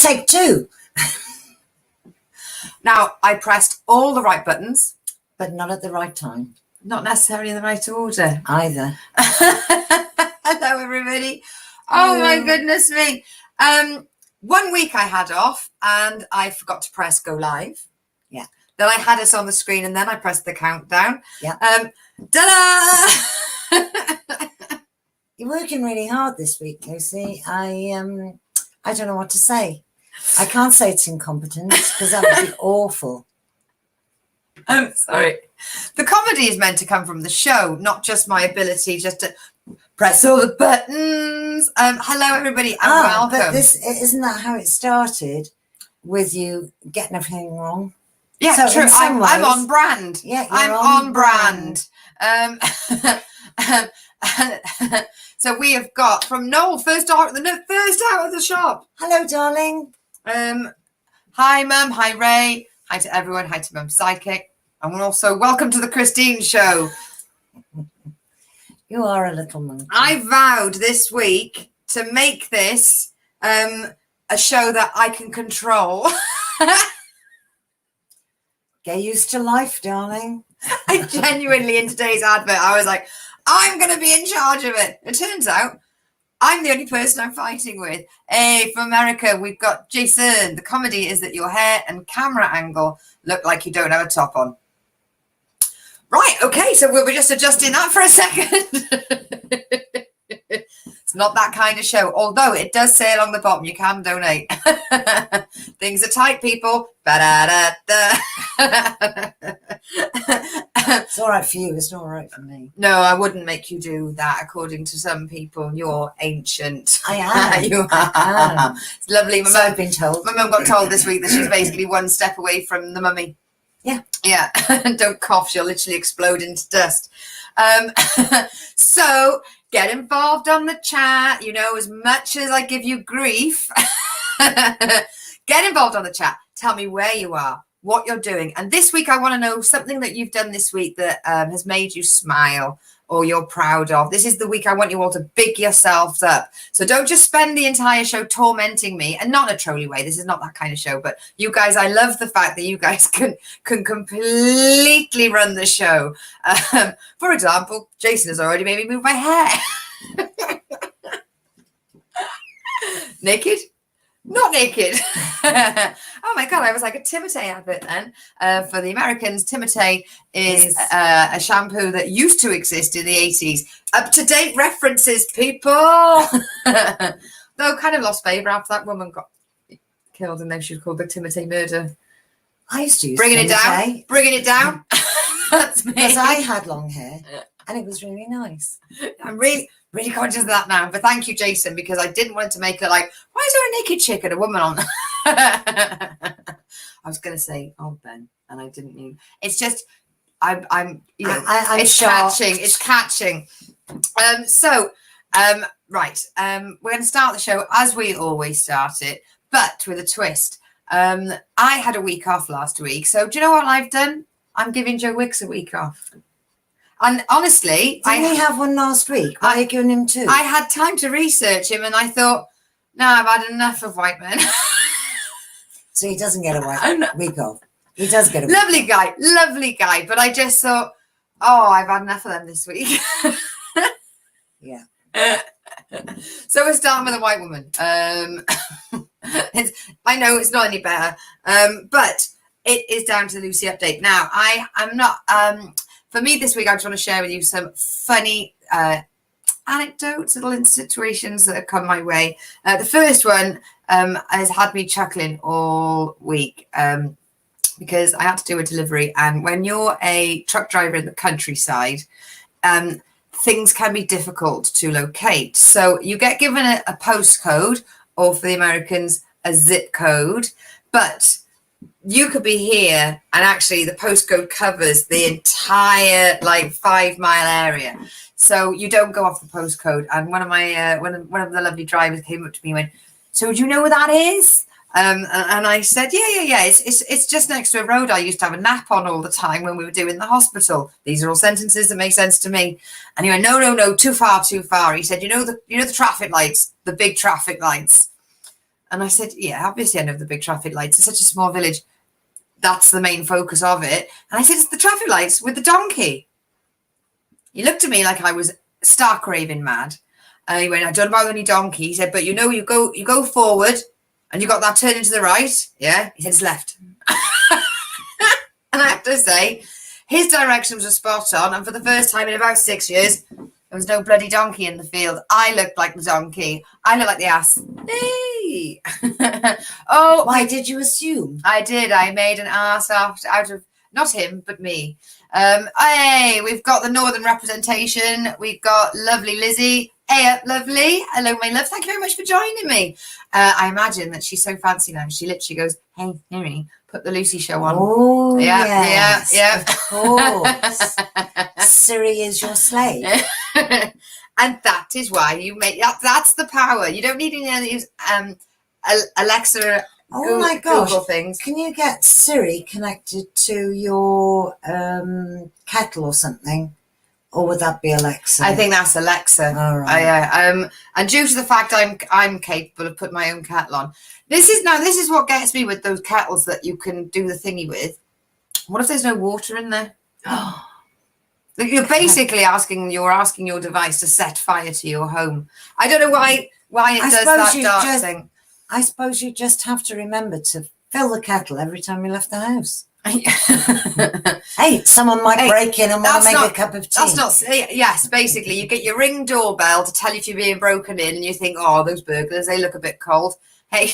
Take two. Now, I pressed all the right buttons. But not at the right time. Not necessarily in the right order. Either. Hello, everybody. Oh, my goodness me. 1 week I had off and I forgot to press go live. Yeah. Then I had us on the screen and then I pressed the countdown. Yeah. Ta-da! You're working really hard this week, Lucy. I don't know what to say. I can't say it's incompetence because that would be awful. I'm sorry. The comedy is meant to come from the show, not just my ability just to press all the buttons. Hello, everybody, and welcome. But isn't that how it started, with you getting everything wrong? Yeah, so true. I'm on brand. Yeah, I'm on brand. So we have got from Noel, first out of the shop. Hello, darling. Hi, Mum. Hi, Ray. Hi to everyone. Hi to Mum Psychic. And also welcome to the Christine Show. You are a little monkey. I vowed this week to make this a show that I can control. Get used to life, darling. I genuinely, in today's advert, I was like, I'm going to be in charge of it. It turns out I'm the only person I'm fighting with. Hey, from America, we've got Jason. The comedy is that your hair and camera angle look like you don't have a top on. Right, okay, so we'll be just adjusting that for a second. It's not that kind of show, although it does say along the bottom you can donate. Things are tight, people. It's all right for you, it's not all right for me. No, I wouldn't make you do that, according to some people. You're ancient. I am. You are. It's lovely. So I've been told. My mum got told this week that she's basically one step away from the mummy. Yeah. Yeah. Don't cough. She'll literally explode into dust. So get involved on the chat. You know, as much as I give you grief, get involved on the chat. Tell me where you are, what you're doing. And this week, I want to know something that you've done this week that has made you smile or you're proud of. This is the week I want you all to big yourselves up. So don't just spend the entire show tormenting me, and not in a trolly way. This is not that kind of show, but you guys, I love the fact that you guys can completely run the show. For example, Jason has already made me move my hair. Naked? Not naked. Oh my God, I was like a Timotei advert then. For the Americans, Timotei is a shampoo that used to exist in the 80s. Up-to-date references, people. Though kind of lost favour after that woman got killed and then she was called the Timotei murder. I used to use Bringing it down. That's me. Because I had long hair and it was really nice. I'm really conscious of that now. But thank you, Jason, because I didn't want to make it like, why is there a naked chick and a woman on? I was going to say, oh, Ben, and I didn't mean. It's just, I'm you know, I'm it's shocked. catching. It's catching. Right. We're going to start the show as we always start it, but with a twist. I had a week off last week. So do you know what I've done? I'm giving Joe Wicks a week off. And honestly, Didn't we have one last week? Why are you giving him two? I had time to research him and I thought, no, I've had enough of white men. So he doesn't get a week off. He does get a week lovely guy. But I just thought, oh, I've had enough of them this week. Yeah. So we're starting with a white woman. I know it's not any better, but it is down to the Lucy update. Now, I'm not... For me this week, I just want to share with you some funny anecdotes, little situations that have come my way. The first one has had me chuckling all week because I had to do a delivery. And when you're a truck driver in the countryside, things can be difficult to locate. So you get given a postcode, or for the Americans, a zip code, but you could be here and actually the postcode covers the entire 5 mile area. So you don't go off the postcode. And one of my one of the lovely drivers came up to me and went, so do you know where that is? And I said, yeah. It's just next to a road I used to have a nap on all the time when we were doing the hospital. These are all sentences that make sense to me. And he went, no, too far. He said, you know the traffic lights, the big traffic lights. And I said, yeah, obviously I know the big traffic lights. It's such a small village. That's the main focus of it. And I said, it's the traffic lights with the donkey. He looked at me like I was stark raving mad. And he went, I don't know about any donkey. He said, but you go forward and you got that turn into the right. Yeah. He said, it's left. And I have to say, his directions were spot on. And for the first time in about 6 years, there was no bloody donkey in the field. I looked like the donkey. I looked like the ass. Hey. Oh, Why did you assume? I did. I made an ass out of not him, but me. Hey, we've got the northern representation. We've got lovely Lizzie. Hey up, lovely. Hello, my love. Thank you very much for joining me. I imagine that she's so fancy now. She literally goes, hey, Mary, put the Lucy show on. Oh, yeah, yes, yeah. of course. Siri is your slave. And that is why you make that. That's the power. You don't need any of these Alexa. Oh my gosh. Google things. Can you get Siri connected to your kettle or something? Or would that be Alexa? I think that's Alexa. All right. And due to the fact I'm capable of putting my own kettle on. This is what gets me with those kettles that you can do the thingy with. What if there's no water in there? You're basically asking your device to set fire to your home. I don't know why it does that dark thing. I suppose you just have to remember to fill the kettle every time you left the house. Hey, someone might break in and want to make a cup of tea. That's not. Yes, basically, you get your Ring doorbell to tell you if you're being broken in, and you think, oh, those burglars, they look a bit cold. Hey,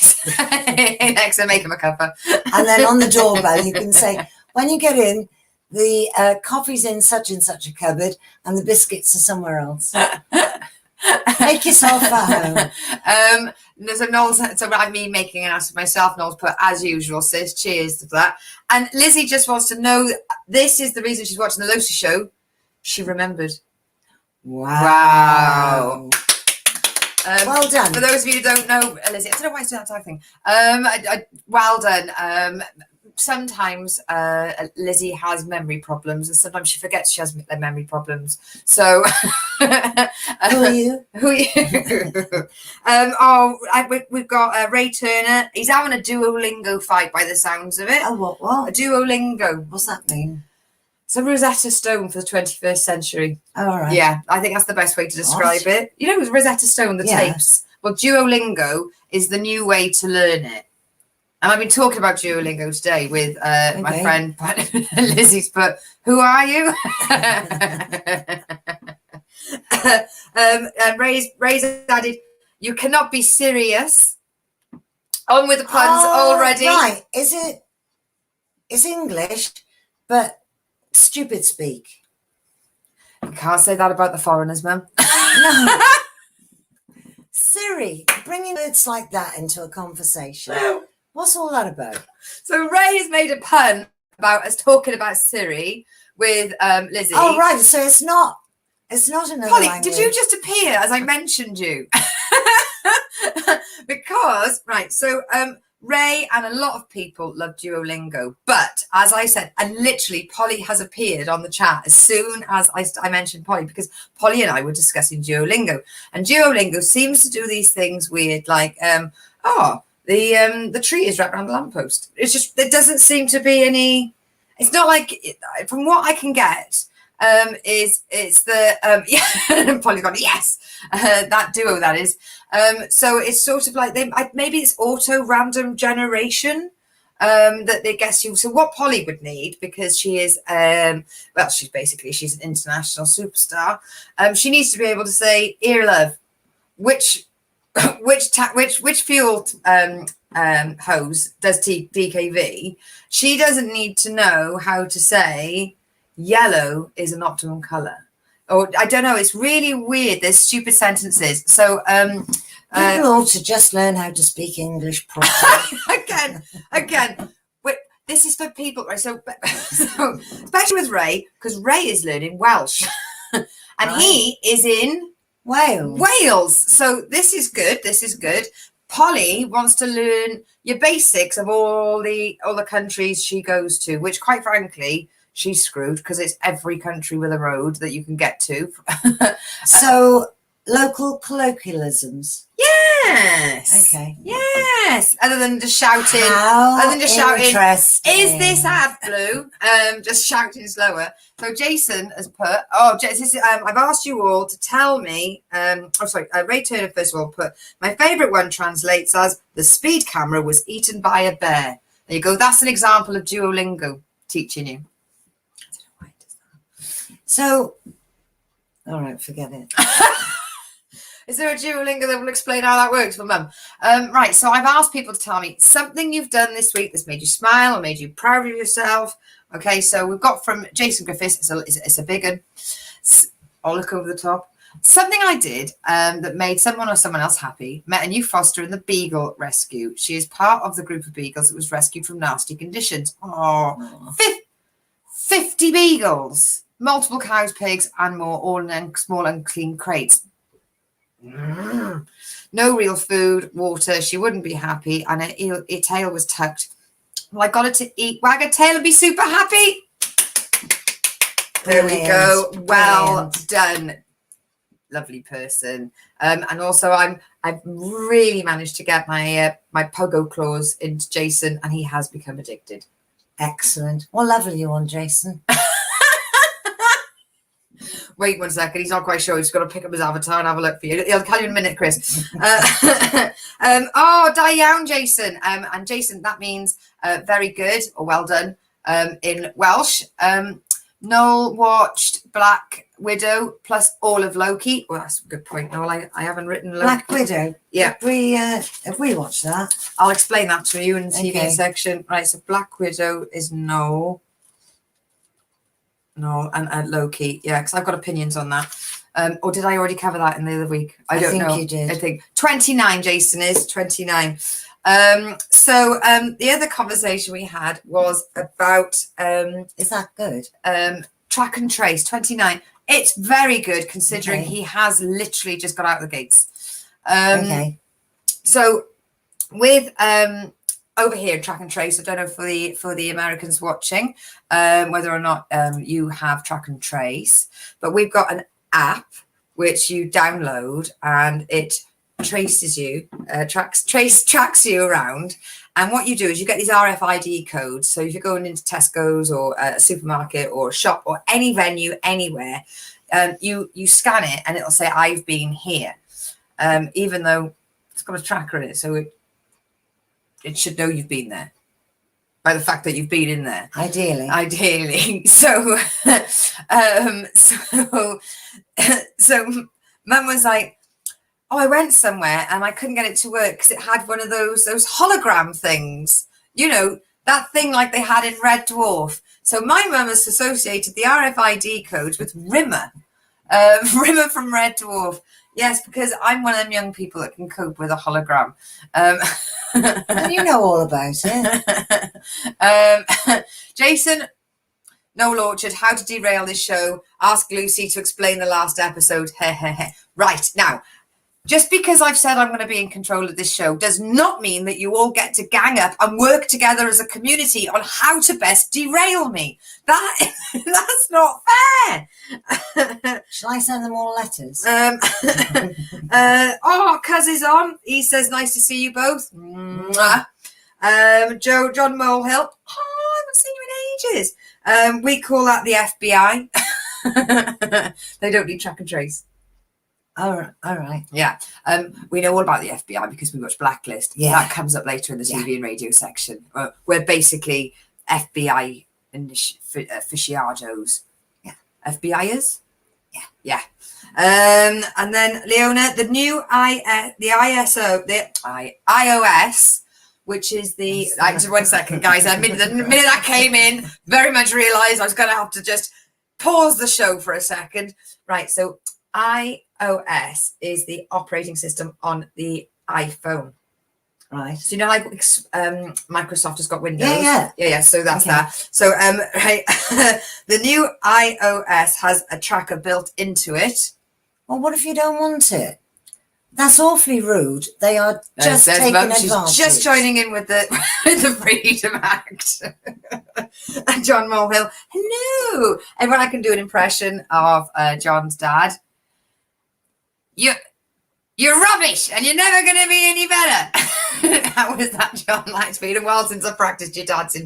Alexa, make them a cuppa. And then on the doorbell, you can say, when you get in, the coffee's in such and such a cupboard, and the biscuits are somewhere else. Make yourself at home. So Noel's, so I'm me making an ass of myself. Noel's put, as usual, says cheers to that. And Lizzie just wants to know, this is the reason she's watching the Lucy show. She remembered. Wow. Well done. For those of you who don't know, Lizzie, I don't know why I do that type of thing. Well done. Sometimes Lizzie has memory problems, and sometimes she forgets she has memory problems. So, who are you? Who are you? We've got Ray Turner. He's having a Duolingo fight by the sounds of it. Oh, what? A Duolingo. What's that mean? It's a Rosetta Stone for the 21st century. Oh, all right. Yeah, I think that's the best way to describe it. You know, Rosetta Stone, the tapes. Well, Duolingo is the new way to learn it. And I've been talking about Duolingo today with my friend Lizzie's, but who are you? And Ray's added, you cannot be serious. On with the puns already. Right, it's English, but stupid speak. You can't say that about the foreigners, Mum. No. Siri, bringing words like that into a conversation. What's all that about? So Ray has made a pun about us talking about Siri with Lizzie. Oh, right. So it's not another Polly, language. did you just appear as I mentioned you? Because, right, so Ray and a lot of people love Duolingo. But as I said, and literally Polly has appeared on the chat as soon as I mentioned Polly, because Polly and I were discussing Duolingo. And Duolingo seems to do these things weird, like, the tree is wrapped around the lamppost. It's just, there doesn't seem to be any, it's not like, from what I can get, it's the, yeah, Polly's gone, yes, that duo, that is. So it's sort of like, maybe it's auto random generation, that they guess you. So what Polly would need, because she is, she's an international superstar. She needs to be able to say, "Here, love, which fuel hose does DKV?" She doesn't need to know how to say yellow is an optimum color, or I don't know. It's really weird. There's stupid sentences. So people ought to just learn how to speak English properly. again. This is for people, right? So especially with Ray, because Ray is learning Welsh, and right. He is in Wales. So this is good. Polly wants to learn your basics of all the countries she goes to, which quite frankly, she's screwed because it's every country with a road that you can get to. So local colloquialisms? Yes. Okay. Yes. Other than just shouting. How Other than just shouting, interesting. is this ad blue? Just shouting slower. So Jason has put, I've asked you all to tell me, Ray Turner first of all put, my favourite one translates as, the speed camera was eaten by a bear. There you go. That's an example of Duolingo teaching you. I don't know why it does that. So, all right, forget it. Is there a Duolingo that will explain how that works for Mum? Right, so I've asked people to tell me something you've done this week that's made you smile or made you proud of yourself. Okay, so we've got from Jason Griffiths, it's a big one. I'll look over the top. Something I did that made someone or someone else happy. Met a new foster in the Beagle rescue. She is part of the group of beagles that was rescued from nasty conditions. Oh, 50 beagles, multiple cows, pigs, and more, all in small unclean crates. No real food, water. She wouldn't be happy, and her tail was tucked. Well, I got her to eat, wag her tail, and be super happy. There we go. Well done, lovely person. And also, I've really managed to get my pogo claws into Jason, and he has become addicted. Excellent. What level are you on, Jason? Wait 1 second. He's not quite sure. He's got to pick up his avatar and have a look for you. He'll tell you in a minute, Chris. Da iawn, Jason. And Jason, that means very good or well done in Welsh. Noel watched Black Widow plus all of Loki. Well, that's a good point, Noel. I haven't written Loki. Black Widow. Yeah. Have we watched that? I'll explain that to you in the TV Okay. section. Right, so Black Widow is Noel. No, and Loki, yeah, because I've got opinions on that. Or did I already cover that in the other week? I don't know. You did. I think 29. Jason is 29. So the other conversation we had was about Is that good? Track and Trace 29. It's very good considering Okay. he has literally just got out of the gates. Okay. So with over here, Track and Trace, I don't know for the Americans watching whether or not you have Track and Trace, but we've got an app which you download and it traces you, tracks you around. And what you do is you get these RFID codes. So if you're going into Tesco's or a supermarket or a shop or any venue anywhere, you scan it and it'll say, I've been here, even though it's got a tracker in it. So it should know you've been there by the fact that you've been in there. Ideally. So, so Mum was like, oh, I went somewhere and I couldn't get it to work because it had one of those hologram things, you know, that thing like they had in Red Dwarf. So my mum has associated the RFID codes with Rimmer, Rimmer from Red Dwarf. Yes, because I'm one of them young people that can cope with a hologram. And you know all about it. Jason, Noel Orchard, how to derail this show. Ask Lucy to explain the last episode. Right, now, just because I've said I'm going to be in control of this show does not mean that you all get to gang up and work together as a community on how to best derail me. That's not fair. Shall I send them all letters? Cuz is on. He says, nice to see you both. Mwah. John Molehill. Oh, I haven't seen you in ages. We call that the FBI. They don't need Track and Trace. All right. Yeah. We know all about the FBI because we watch Blacklist. Yeah. That comes up later in the TV and radio section. We're basically FBI aficionados. Yeah. FBIers? Yeah. And then Leona, the new iOS, which is the just 1 second, guys. The minute I came in, very much realised I was going to have to just pause the show for a second. Right, so iOS is the operating system on the iPhone. Right. So you know, like Microsoft has got Windows. Yeah. So that's Okay. that. So right, the new iOS has a tracker built into it. Well, what if you don't want it? That's awfully rude. They are just There's taking Mum. advantage. She's just joining in with the with the Freedom Act. And John Molehill, hello. Everyone, I can do an impression of John's dad. you're rubbish and you're never going to be any better. How was that, John? Like, it's been a while since I practiced your dad's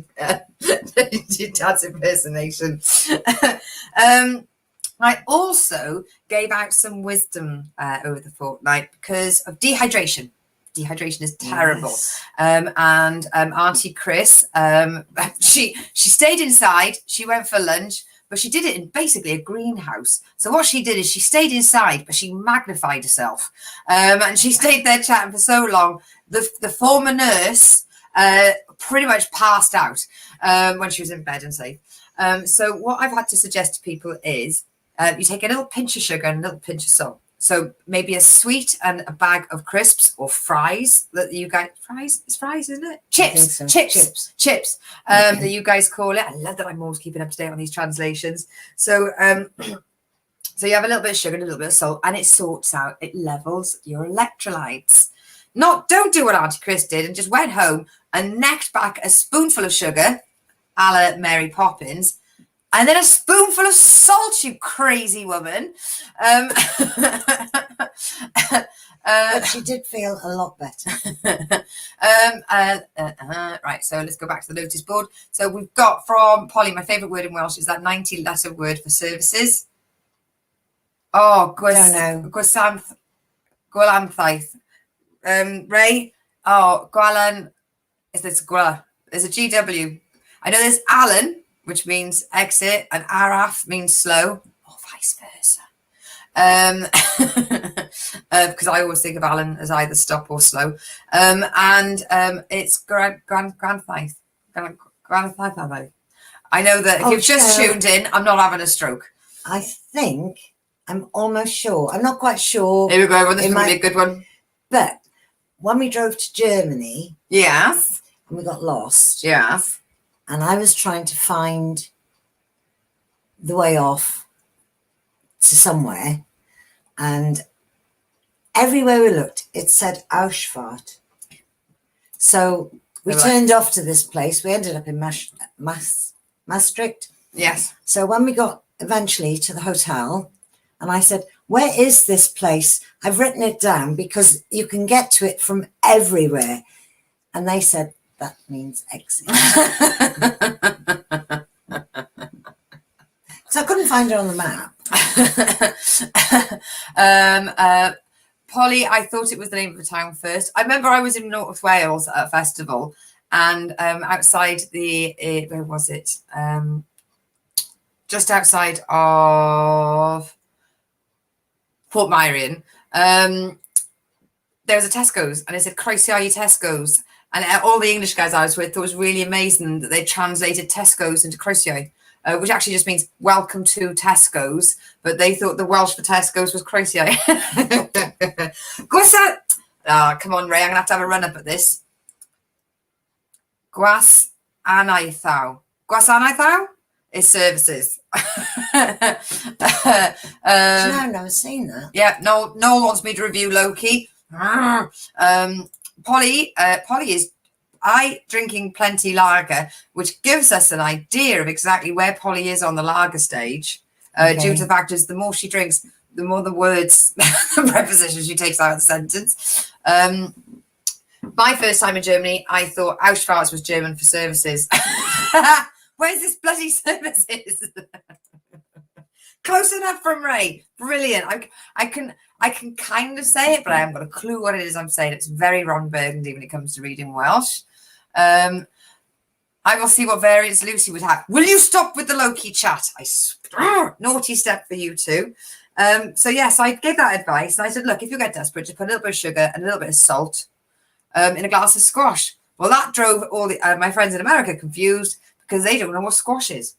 impersonation. I also gave out some wisdom over the fortnight because of dehydration. Dehydration is terrible. Yes. And Auntie Chris, she stayed inside. She went for lunch, but she did it in basically a greenhouse. So what she did is she stayed inside, but she magnified herself. And she stayed there chatting for so long. The former nurse pretty much passed out when she was in bed and safe. So what I've had to suggest to people is you take a little pinch of sugar and a little pinch of salt. So maybe a sweet and a bag of crisps or fries that you guys, it's fries, isn't it? Chips, so. chips. Okay. That you guys call it. I love that I'm always keeping up to date on these translations. So, so you have a little bit of sugar and a little bit of salt, and it sorts out, it levels your electrolytes. Don't do what Auntie Chris did and just went home and necked back a spoonful of sugar, a la Mary Poppins, and then a spoonful of salt, you crazy woman. But she did feel a lot better. Right, so let's go back to the notice board. So we've got from Polly, my favourite word in Welsh is that 90-letter word for services. Oh, gwasanaeth. Ray? Oh, Gwalan. Is this Gwa? There's a GW. I know there's Alan, which means exit, and Araf means slow, or vice versa. Because I always think of Alan as either stop or slow. It's Grandthaith. I know that if you've just tuned in, I'm not having a stroke. I think, I'm almost sure. I'm not quite sure. Here we go. Well, this is going to be a good one. But when we drove to Germany, yes, and we got lost, yes, and I was trying to find the way off to somewhere, and everywhere we looked, it said Ausfahrt. So we turned off to this place. We ended up in Maastricht. Yes. So when we got eventually to the hotel, and I said, where is this place? I've written it down because you can get to it from everywhere. And they said, that means exit. So I couldn't find it on the map. Polly, I thought it was the name of the town first. I remember I was in North Wales at a festival, and outside the, where was it? Just outside of Port Miriam, there was a Tesco's, and it said Croeso I Tesco's, and all the English guys I was with thought it was really amazing that they translated Tesco's into Croeso, which actually just means welcome to Tesco's, but they thought the Welsh for Tesco's was Croeso. Come on, Ray, I'm gonna have to have a run up at this. Gwasanaethau is services. I've never seen that. Yeah, Noel wants me to review Loki. Polly is drinking plenty lager, which gives us an idea of exactly where Polly is on the lager stage. Due to the fact is the more she drinks, the more the words, the prepositions she takes out of the sentence. My first time in Germany, I thought Ausfahrt was German for services. Where's this bloody services? Close enough from Ray. Brilliant. I can kind of say it, but I haven't got a clue what it is I'm saying. It's very Ron Burgundy when it comes to reading Welsh. I will see what variants Lucy would have. Will you stop with the Loki chat? Naughty step for you two. So yes, I gave that advice. And I said, look, if you get desperate, just put a little bit of sugar and a little bit of salt in a glass of squash. Well, that drove all my friends in America confused because they don't know what squash is.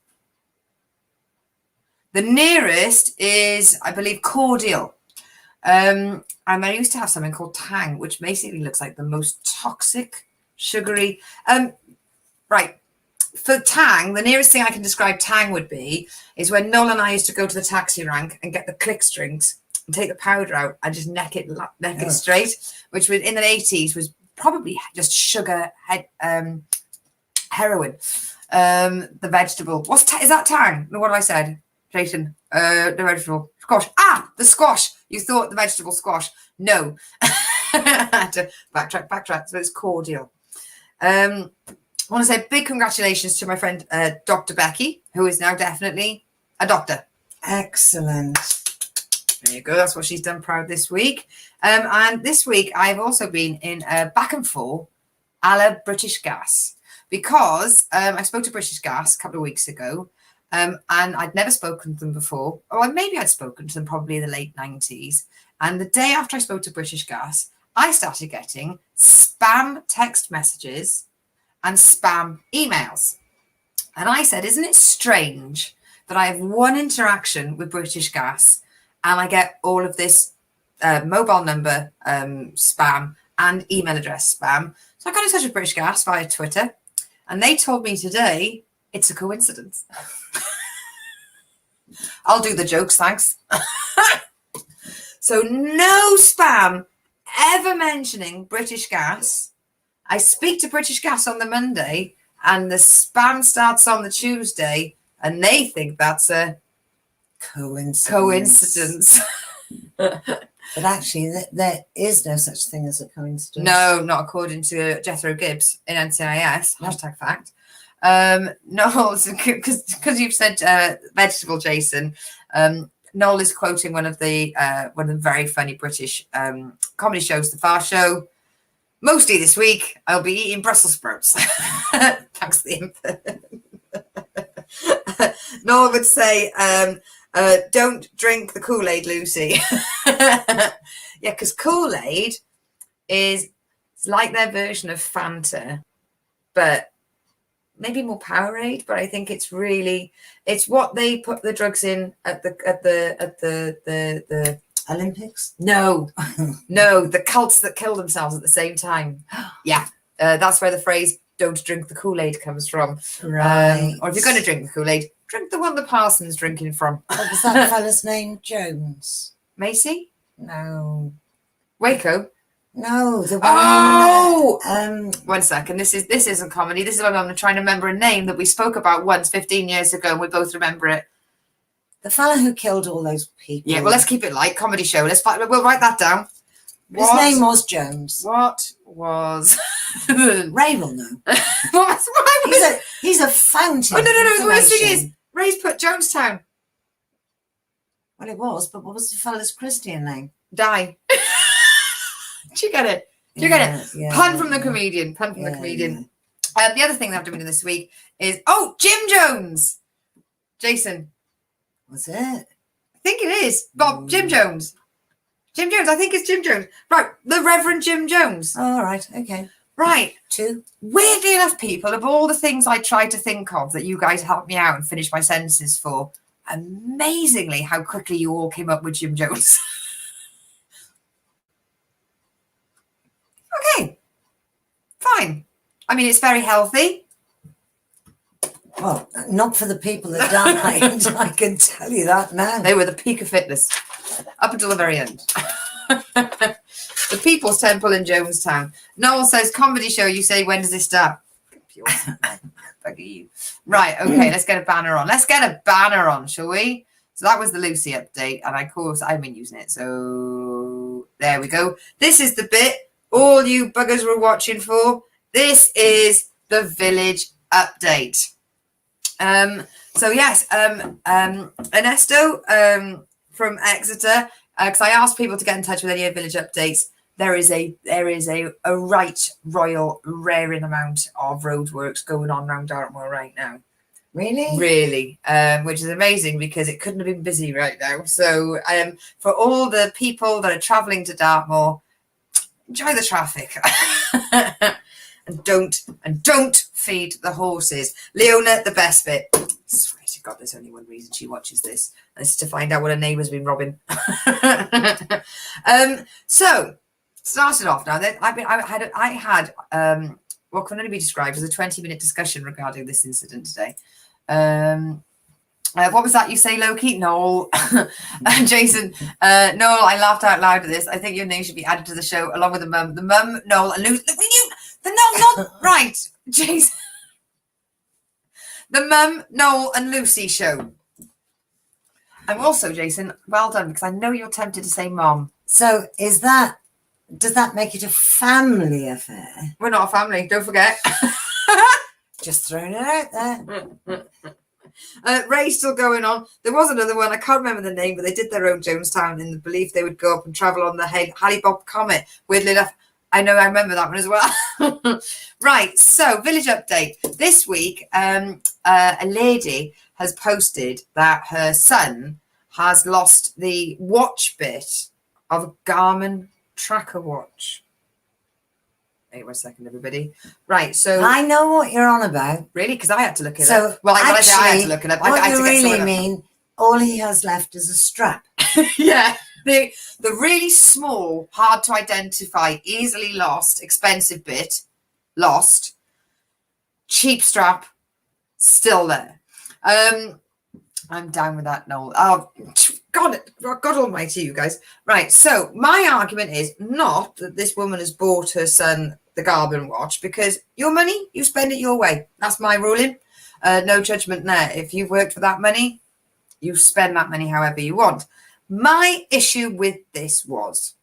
The nearest is, I believe, cordial. And I used to have something called Tang, which basically looks like the most toxic, sugary. Right. For Tang, the nearest thing I can describe Tang would be is when Noel and I used to go to the taxi rank and get the click strings and take the powder out and just neck it straight, which was in the 80s was probably just sugar heroin. The vegetable. Is that Tang? No, what have I said? Jason, the vegetable. Squash. The squash. You thought the vegetable squash. No. I had to backtrack. So it's cordial. I want to say big congratulations to my friend, Dr. Becky, who is now definitely a doctor. Excellent. There you go. That's what she's done proud this week. And this week, I've also been in a back and forth a la British Gas, because I spoke to British Gas a couple of weeks ago, and I'd never spoken to them before. Or maybe I'd spoken to them probably in the late 90s. And the day after I spoke to British Gas, I started getting spam text messages and spam emails. And I said, isn't it strange that I have one interaction with British Gas and I get all of this mobile number spam and email address spam? So I got in touch with British Gas via Twitter, and they told me today it's a coincidence. I'll do the jokes, thanks. So no spam ever mentioning British Gas. I speak to British Gas on the Monday, and the spam starts on the Tuesday, and they think that's a coincidence. But actually, there is no such thing as a coincidence. No, not according to Jethro Gibbs in NCIS. Hashtag fact. No, because you've said vegetable, Jason. Noel is quoting one of the very funny British comedy shows, The Far Show. Mostly this week, I'll be eating Brussels sprouts. Thanks to the info. Noel would say, don't drink the Kool-Aid, Lucy. Yeah, because Kool-Aid is like their version of Fanta, but maybe more Powerade. But I think it's what they put the drugs in at the Olympics. No, the cults that kill themselves at the same time. Yeah, that's where the phrase "don't drink the Kool-Aid" comes from. Right. Or if you're going to drink the Kool-Aid, drink the one the Parson's drinking from. What was that fella's name? Jones? Macy? No. Waco? No, the one. Oh! 1 second. This isn't comedy. This is when I'm trying to remember a name that we spoke about once 15 years ago, and we both remember it. The fella who killed all those people. Yeah, well, let's keep it light. Comedy show. We'll write that down. His name was Jones. What was... Ray will know. He's a fountain. Oh, no. The worst thing is, Ray's put Jonestown. Well, it was, but what was the fella's Christian name? Die. Do you get it? Yeah, Pun from the comedian. Yeah. The other thing that I've been doing this week is, Jim Jones. Jason. Was it? I think it is. Bob, Jim Jones. I think it's Jim Jones. Right, the Reverend Jim Jones. Oh, all right, okay. Right. 2. Weirdly enough, people, of all the things I tried to think of that you guys helped me out and finish my sentences for, amazingly how quickly you all came up with Jim Jones. Okay. Fine. I mean, it's very healthy. Well, not for the people that died. I can tell you that now. They were the peak of fitness up until the very end. The People's Temple in Jonestown. Noel says, comedy show. You say, when does this start? Right, okay, let's get a banner on. Shall we? So that was the Lucy update. And of course, I've been using it. So there we go. This is the bit all you buggers were watching for. This is the village update. So yes, Ernesto from Exeter, because I asked people to get in touch with any village updates. There is a right royal raring amount of roadworks going on around Dartmoor right now. Really, which is amazing because it couldn't have been busy right now. So for all the people that are travelling to Dartmoor, enjoy the traffic. And don't feed the horses. Leona, the best bit. I swear to God, there's only one reason she watches this, and it's to find out what her neighbour's been robbing. So started off now. I had what can only be described as a 20-minute discussion regarding this incident today. What was that you say, Loki? Noel. Jason. Noel, I laughed out loud at this. I think your name should be added to the show along with the mum. The mum, Noel, and Lucy. Not right, Jason. The Mum, Noel, and Lucy show. I'm also, Jason, well done, because I know you're tempted to say mom. So does that make it a family affair? We're not a family, don't forget. Just throwing it out there. Ray's still going on. There was another one, I can't remember the name, but they did their own Jonestown in the belief they would go up and travel on the Halley-Bob Comet. Weirdly enough, I know I remember that one as well. Right, so village update. This week, a lady has posted that her son has lost the watch bit of a Garmin tracker watch. Wait 1 second, everybody. Right, so I know what you're on about. really, because I had to look it So up. Well, actually, I had to look it up. I what had you to get really someone up. mean, all he has left is a strap. Yeah, the really small, hard to identify, easily lost, expensive bit, lost, cheap strap, still there. I'm down with that, Noel. Oh, God almighty, you guys. Right, so my argument is not that this woman has bought her son the Garmin watch, because your money, you spend it your way. That's my ruling. No judgment there. If you've worked for that money, you spend that money however you want. My issue with this was,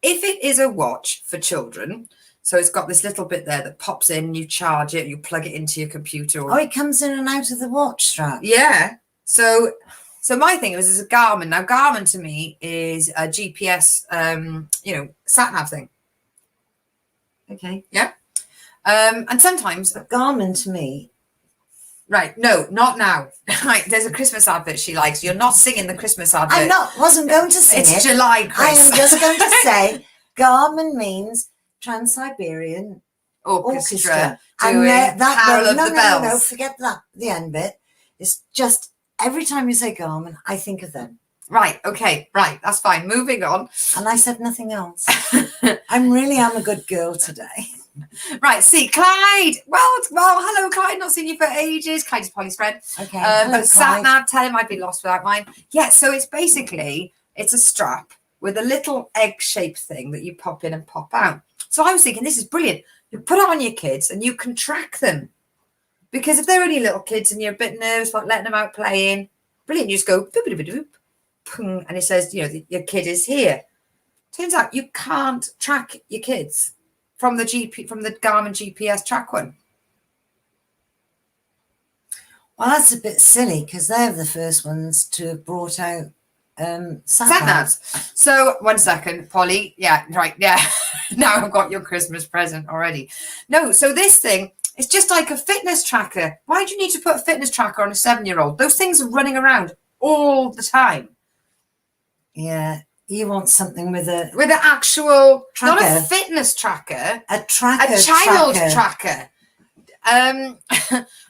if it is a watch for children, so it's got this little bit there that pops in, you charge it, you plug it into your computer. Oh, it comes in and out of the watch strap. Yeah. So my thing was, a Garmin. Now, Garmin to me is a GPS, sat nav thing. Okay. Yeah. And sometimes, But Garmin to me, right? No, not now. Right. There's a Christmas advert she likes. You're not singing the Christmas advert. wasn't going to sing It's it. July, I Chris. am just going to say Garmin means Trans-Siberian Orchestra And doing that Carol bit, of the no, Bells. forget that. The end bit. It's just every time you say Garmin, I think of them. Right. Okay. Right. That's fine. Moving on. And I said nothing else. I really am a good girl today. Right. See, Clyde. Well, hello, Clyde. Not seen you for ages. Clyde is Polly's friend. Okay. But sat nav, tell him I'd be lost without mine. Yeah. So it's a strap with a little egg-shaped thing that you pop in and pop out. So I was thinking, this is brilliant. You put it on your kids and you can track them. Because if they're only little kids and you're a bit nervous about letting them out playing, brilliant. You just go, boop, boop, boop, boop, and it says, your kid is here. Turns out you can't track your kids from the Garmin GPS track one. Well, that's a bit silly because they're the first ones to have brought out sat navs. So 1 second, Polly. Yeah, right. Yeah. Now I've got your Christmas present already. No, so this thing, it's just like a fitness tracker. Why do you need to put a fitness tracker on a 7-year-old? Those things are running around all the time. Yeah, you want something with an actual tracker. Not a fitness tracker, a tracker, a child tracker. And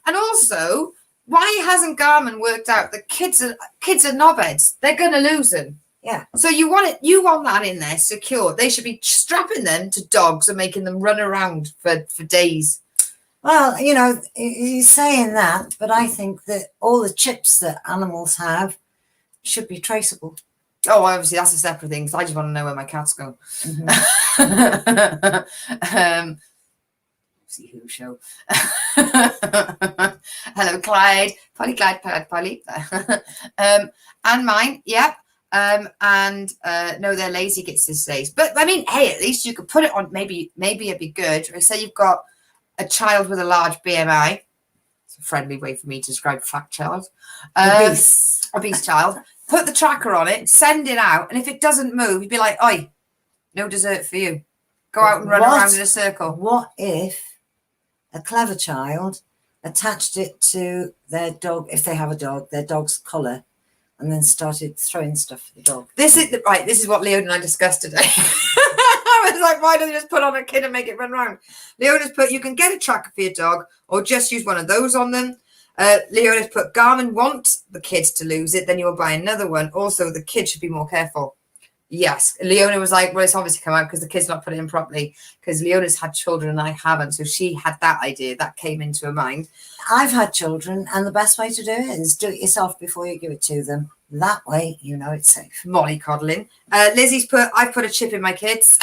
also, why hasn't Garmin worked out that kids are knobheads? They're going to lose them. Yeah. So you want that in there secure. They should be strapping them to dogs and making them run around for days. Well, you're saying that, but I think that all the chips that animals have should be traceable. Oh, obviously that's a separate thing. So I just want to know where my cats go. Mm-hmm. See who show. Hello, Clyde. Polly. And mine, yep. No, they're lazy kids these days. But I mean, hey, at least you could put it on. Maybe it'd be good. Or say you've got a child with a large BMI. It's a friendly way for me to describe a fat child. Obese child. Put the tracker on it, send it out, and if it doesn't move, you'd be like, "Oi, no dessert for you. Go out and run around in a circle." What if a clever child attached it to their dog, if they have a dog, their dog's collar, and then started throwing stuff at the dog? This is what Leona and I discussed today. I was like, why don't you just put on a kid and make it run around? Leona's put, you can get a tracker for your dog or just use one of those on them. Leona's put, Garmin wants the kids to lose it, then you'll buy another one. Also, the kid should be more careful. Yes. Leona was like, well, it's obviously come out because the kid's not put it in properly, because Leona's had children and I haven't. So she had that idea that came into her mind. I've had children, and the best way to do it is do it yourself before you give it to them. That way, it's safe. Molly coddling. Lizzie's put, I've put a chip in my kids.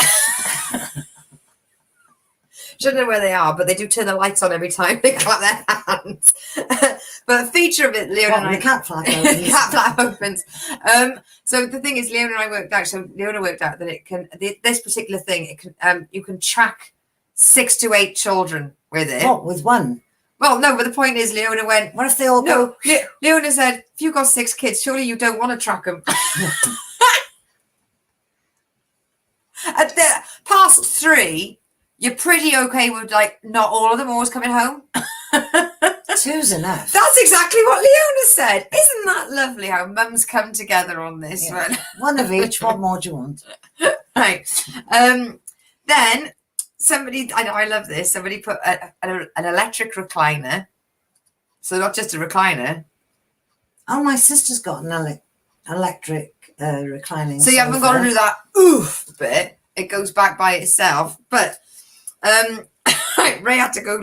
She don't know where they are, but they do turn the lights on every time they clap their ones. But a feature of it, Leona and I... The cat flap opens. cat flap opens. So the thing is, Leona and I worked out, that it can, this particular thing, it can, you can track 6 to 8 children with it. What, with one? Well, no, but the point is, Leona went, What if they all go? Leona said, if you've got 6 kids, surely you don't want to track them. At the past 3, you're pretty okay with, like, not all of them always coming home. 2's enough. That's exactly what Leona said. Isn't that lovely how mums come together on this one? One of each. What more do you want? Right. Then somebody, I know, I love this. Somebody put an electric recliner. So not just a recliner. Oh, my sister's got an electric reclining. So you haven't got to do that oof bit. It goes back by itself. But Ray had to go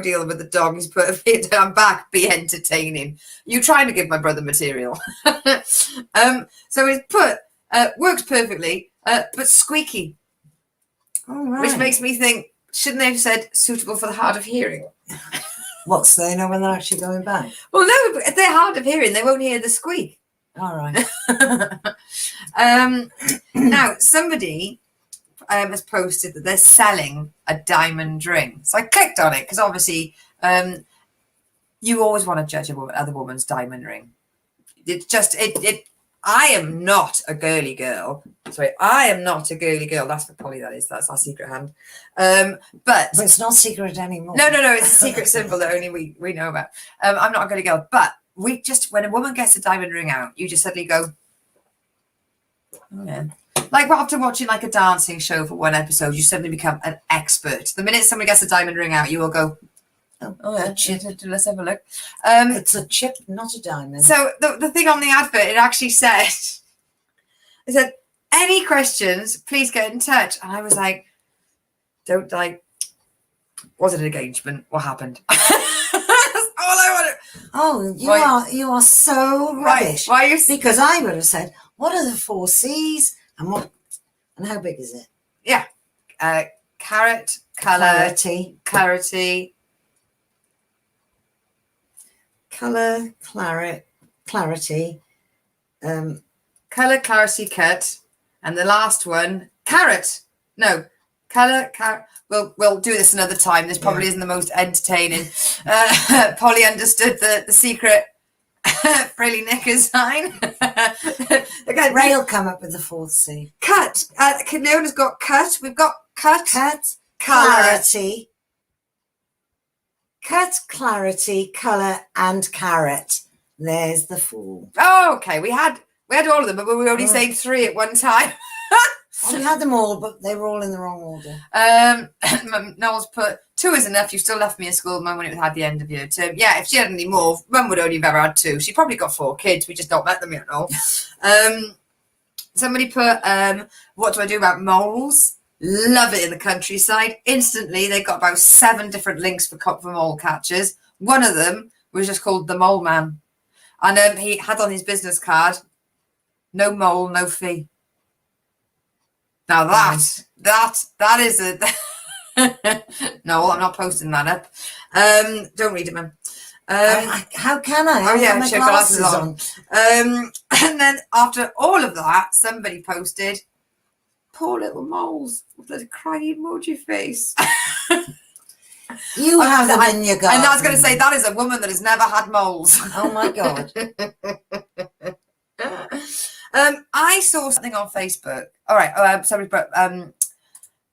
deal with the dog. He's put a feet down back, be entertaining. You trying to give my brother material. So it's put, works perfectly, but squeaky. All right. Which makes me think, shouldn't they have said suitable for the hard of hearing? What, so they know when they're actually going back? Well, no, if they're hard of hearing, they won't hear the squeak. All right. Now, somebody has posted that they're selling a diamond ring. So I clicked on it because obviously you always want to judge another woman's diamond ring. It's just, I am not a girly girl. Sorry, I am not a girly girl. That's for Polly, that is. That's our secret hand. But it's not secret anymore. No, it's a secret symbol that only we know about. I'm not a girly girl. But we just, when a woman gets a diamond ring out, you just suddenly go, oh, yeah. Like after watching like a dancing show for one episode, you suddenly become an expert. The minute somebody gets a diamond ring out, you will go, oh yeah, let's have a look. It's a chip, not a diamond. So the thing on the advert, it actually said, it said, any questions, please get in touch. And I was like, don't like, was it an engagement? What happened? That's all I wanted. Oh, you are so rubbish. Why are you? Because I would have said, what are the 4 C's and how big is it? Yeah, carrot, color, clarity, color, clarity, color, clarity, cut, and the last one, carrot. No, color. We'll do this another time. This probably isn't the most entertaining. Polly understood the secret frilly knickers sign. Again, Ray will come up with the 4th C. Cut. Leona's got cut. We've got cut. Clarity. Cut, clarity, colour, and carrot. There's the 4. Oh, okay. We had all of them, but we were only saying 3 at one time. We had them all, but they were all in the wrong order. Noel's put 2 is enough. You still left me at school, Mum, when it had the end of year term. Yeah, if she had any more, Mum would only have ever had 2. She probably got 4 kids. We just not met them yet, no. Somebody put, what do I do about moles? Love it in the countryside. Instantly, they got about 7 different links for mole catchers. One of them was just called the Mole Man. And he had on his business card, no mole, no fee. Now that is a no, I'm not posting that up. Don't read it, man. How can I? Oh yeah, my check glasses on. And then after all of that, somebody posted, poor little moles with a crying emoji face. You have them in your garden. And I was going to say, that is a woman that has never had moles. Oh my God. I saw something on Facebook. All right. Somebody put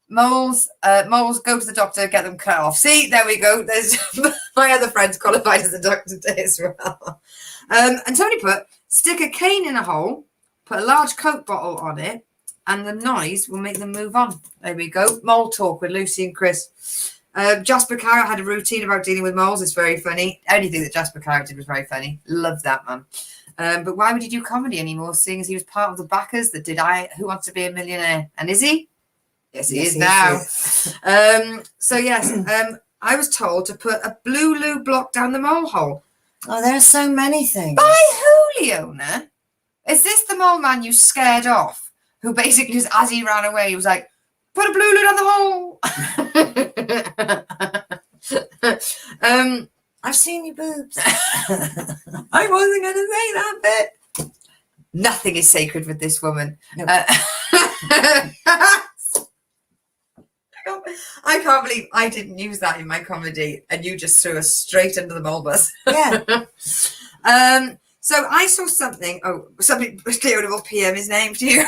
moles go to the doctor, get them cut off. See, there we go. There's my other friend's qualified as a doctor today as well. And somebody put, stick a cane in a hole, put a large Coke bottle on it, and the noise will make them move on. There we go. Mole talk with Lucy and Chris. Jasper Carrot had a routine about dealing with moles. It's very funny. Anything that Jasper Carrot did was very funny. Love that, man. But why would he do comedy anymore, seeing as he was part of the backers that did Who Wants to Be a Millionaire? And is he? Yes, he is now. So, yes, I was told to put a blue loo block down the mole hole. Oh, there are so many things. By who, Leona? Is this the mole man you scared off? Who basically, just, as he ran away, he was like, put a blue loo down the hole. I've seen your boobs. I wasn't going to say that bit. Nothing is sacred with this woman. No. I can't believe I didn't use that in my comedy, and you just threw us straight under the mole bus. Yeah. So I saw something. Oh, somebody clearly will PM his name to you.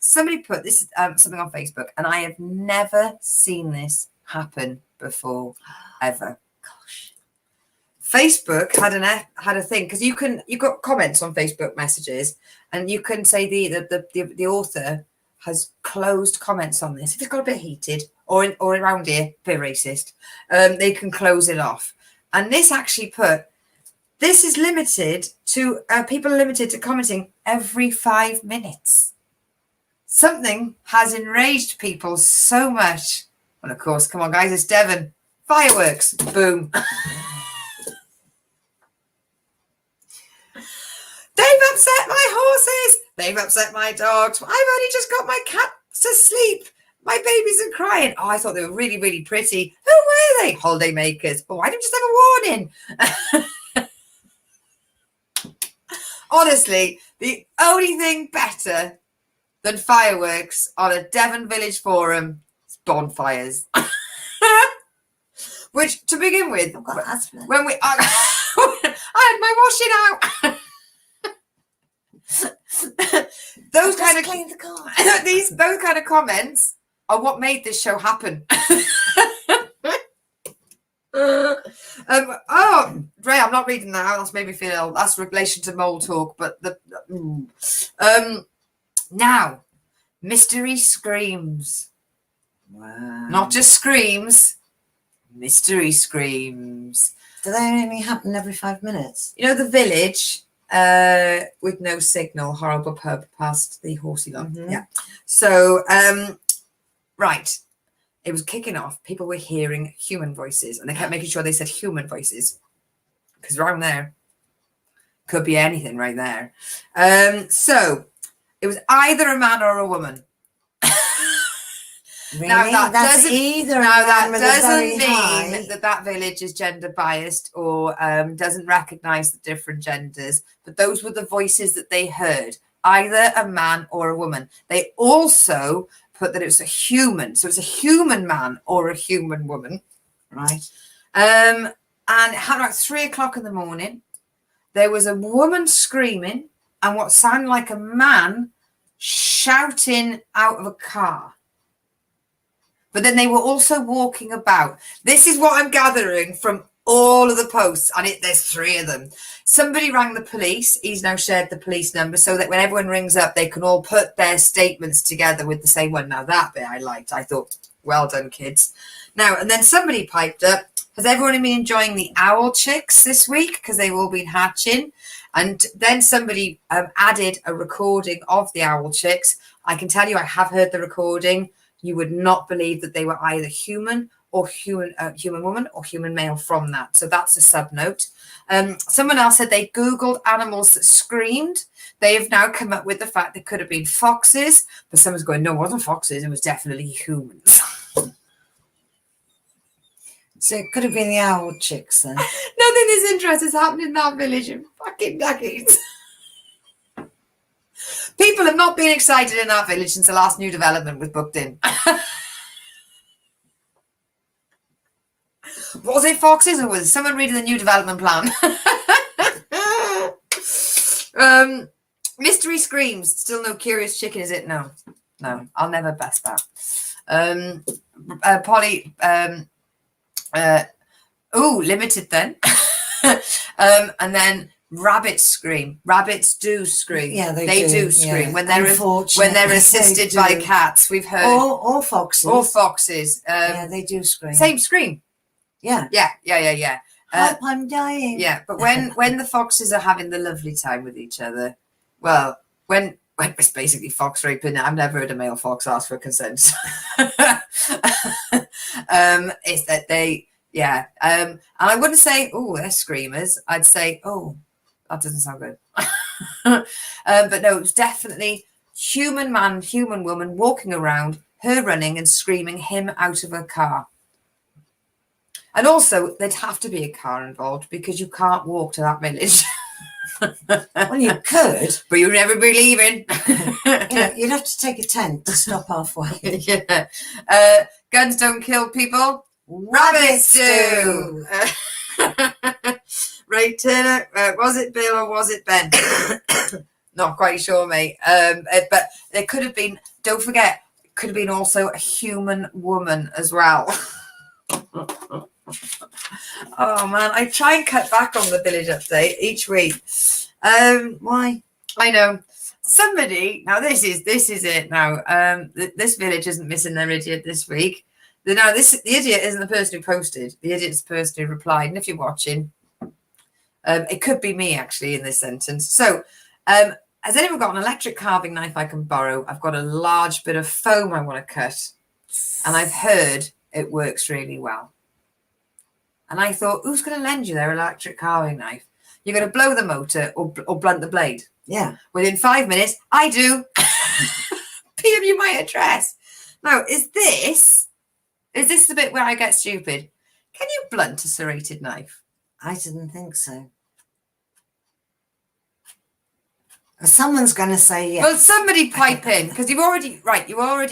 Somebody put this something on Facebook, and I have never seen this happen before, ever. Gosh. Facebook had a thing, because you've got comments on Facebook messages, and you can say the author has closed comments on this. If it's got a bit heated or around here, a bit racist, they can close it off. And this actually put, this is limited to people are limited to commenting every 5 minutes. Something has enraged people so much. And of course, come on, guys, it's Devon. Fireworks. Boom. They've upset my horses. They've upset my dogs. I've only just got my cat to sleep. My babies are crying. Oh, I thought they were really, really pretty. Who were they? Holiday makers. Oh, why didn't you just have a warning? Honestly, the only thing better than fireworks on a Devon Village forum is bonfires. Which, to begin with, I've got asthma. when we I had my washing out. Those kind of clean the car. those kind of comments are what made this show happen. Oh, Ray, I'm not reading that. That's made me feel ill. That's relation to mole talk, but now mystery screams. Wow. Not just screams, mystery screams. Do they only happen every 5 minutes? You know, the village with no signal, horrible pub past the horsey lot. Mhm. Yeah. So, right. It was kicking off. People were hearing human voices, and they kept making sure they said human voices, because around there could be anything right there. So it was either a man or a woman. Really? Now that That's doesn't- either Now a man that with a very doesn't high- mean that village is gender biased or doesn't recognise the different genders, but those were the voices that they heard, either a man or a woman. They also put that it was a human, so it's a human man or a human woman, right? and it happened about 3 o'clock in the morning. There was a woman screaming and what sounded like a man shouting out of a car. But then they were also walking about. This is what I'm gathering from all of the posts, and there's 3 of them. Somebody rang the police. He's now shared the police number so that when everyone rings up, they can all put their statements together with the same one. Now, that bit I liked. I thought, well done, kids. Now, and then somebody piped up, has everyone been enjoying the owl chicks this week? Because they've all been hatching. And then somebody added a recording of the owl chicks. I can tell you, I have heard the recording. You would not believe that they were either human or human woman or human male from that. So that's a subnote. Someone else said they Googled animals that screamed. They have now come up with the fact they could have been foxes, but someone's going, no, it wasn't foxes. It was definitely humans. So it could have been the owl chicks then. Nothing this interesting is happening in that village in fucking decades. People have not been excited in that village since the last new development was booked in. Was it foxes or was someone reading the new development plan? Mystery screams. Still no curious chicken, is it? No, I'll never best that. Polly. Limited then. And then rabbits scream. Rabbits do scream. Yeah, they do scream yeah. when they're assisted they by do. cats. We've heard Or foxes. or foxes. Yeah, they do scream. Same scream. Yeah. Yeah. Help, I'm dying. Yeah, but when the foxes are having the lovely time with each other, well, when it's basically fox raping, I've never heard a male fox ask for consent. Is that they. Yeah, and I wouldn't say, oh, they're screamers. I'd say, oh, that doesn't sound good. But no, it was definitely human man, human woman walking around, her running and screaming him out of her car. And also, there'd have to be a car involved because you can't walk to that village. Well, you could. But you'd never be leaving. You'd have to take a tent to stop halfway. Yeah. Guns don't kill people. Rabbits do. Right, Turner. Was it Bill or was it Ben? Not quite sure, mate. But there could have been. Don't forget, could have been also a human woman as well. Oh man, I try and cut back on the village update each week. Why? I know somebody. Now this is it. Now this village isn't missing their idiot this week. The idiot isn't the person who posted. The idiot's the person who replied. And if you're watching, it could be me actually in this sentence. So, has anyone got an electric carving knife I can borrow? I've got a large bit of foam I want to cut, and I've heard it works really well. And I thought, who's going to lend you their electric carving knife? You're going to blow the motor or blunt the blade. Yeah. Within 5 minutes, I do. PM you my address. Now, is this the bit where I get stupid? Can you blunt a serrated knife? I didn't think so. Someone's going to say yes. Well, somebody pipe in, because you already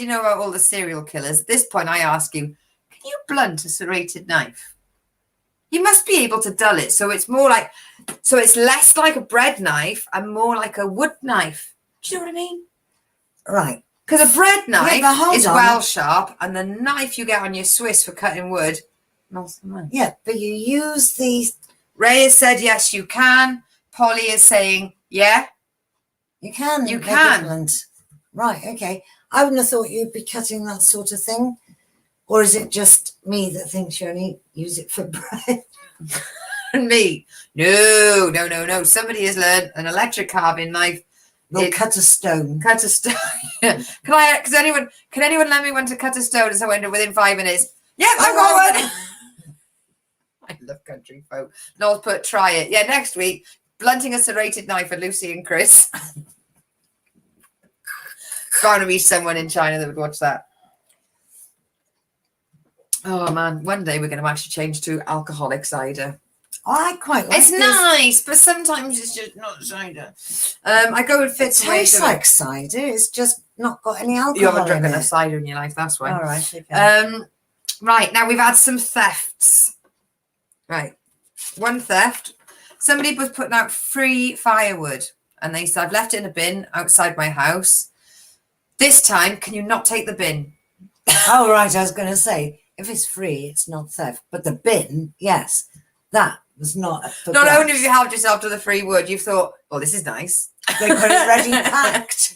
know about all the serial killers. At this point, I ask you, can you blunt a serrated knife? You must be able to dull it, so it's less like a bread knife and more like a wood knife. Do you know what I mean? Right. Because a bread knife is on. well sharp, and the knife you get on your Swiss for cutting wood, not so much. Yeah, but you use these. Ray has said yes, you can. Polly is saying yeah. You can. You can. Blunt. Right, okay. I wouldn't have thought you'd be cutting that sort of thing. Or is it just me that thinks you only use it for bread? And me? No. Somebody has learned an electric carving knife. Will cut a stone. Cut a stone. Can anyone lend me one to cut a stone? And so I end up within 5 minutes. Yeah, I've got one. I love country folk. Noel's put try it. Yeah, next week. Blunting a serrated knife for Lucy and Chris. Bound to be someone in China that would watch that. Oh man, one day we're going to actually change to alcoholic cider. Oh, I quite like it's this. Nice, but sometimes it's just not cider. I go with fits. It tastes like cider. It's just not got any alcohol. You haven't drunk in enough cider in your life, that's why. All right. Okay. Right, now we've had some thefts. Right, one theft. Somebody was putting out free firewood, and they said, I've left it in a bin outside my house. This time, can you not take the bin? Oh, right. I was going to say, if it's free, it's not theft. But the bin, yes, that was not. Not only have you helped yourself to the free wood, you've thought, oh, this is nice. They got it ready packed.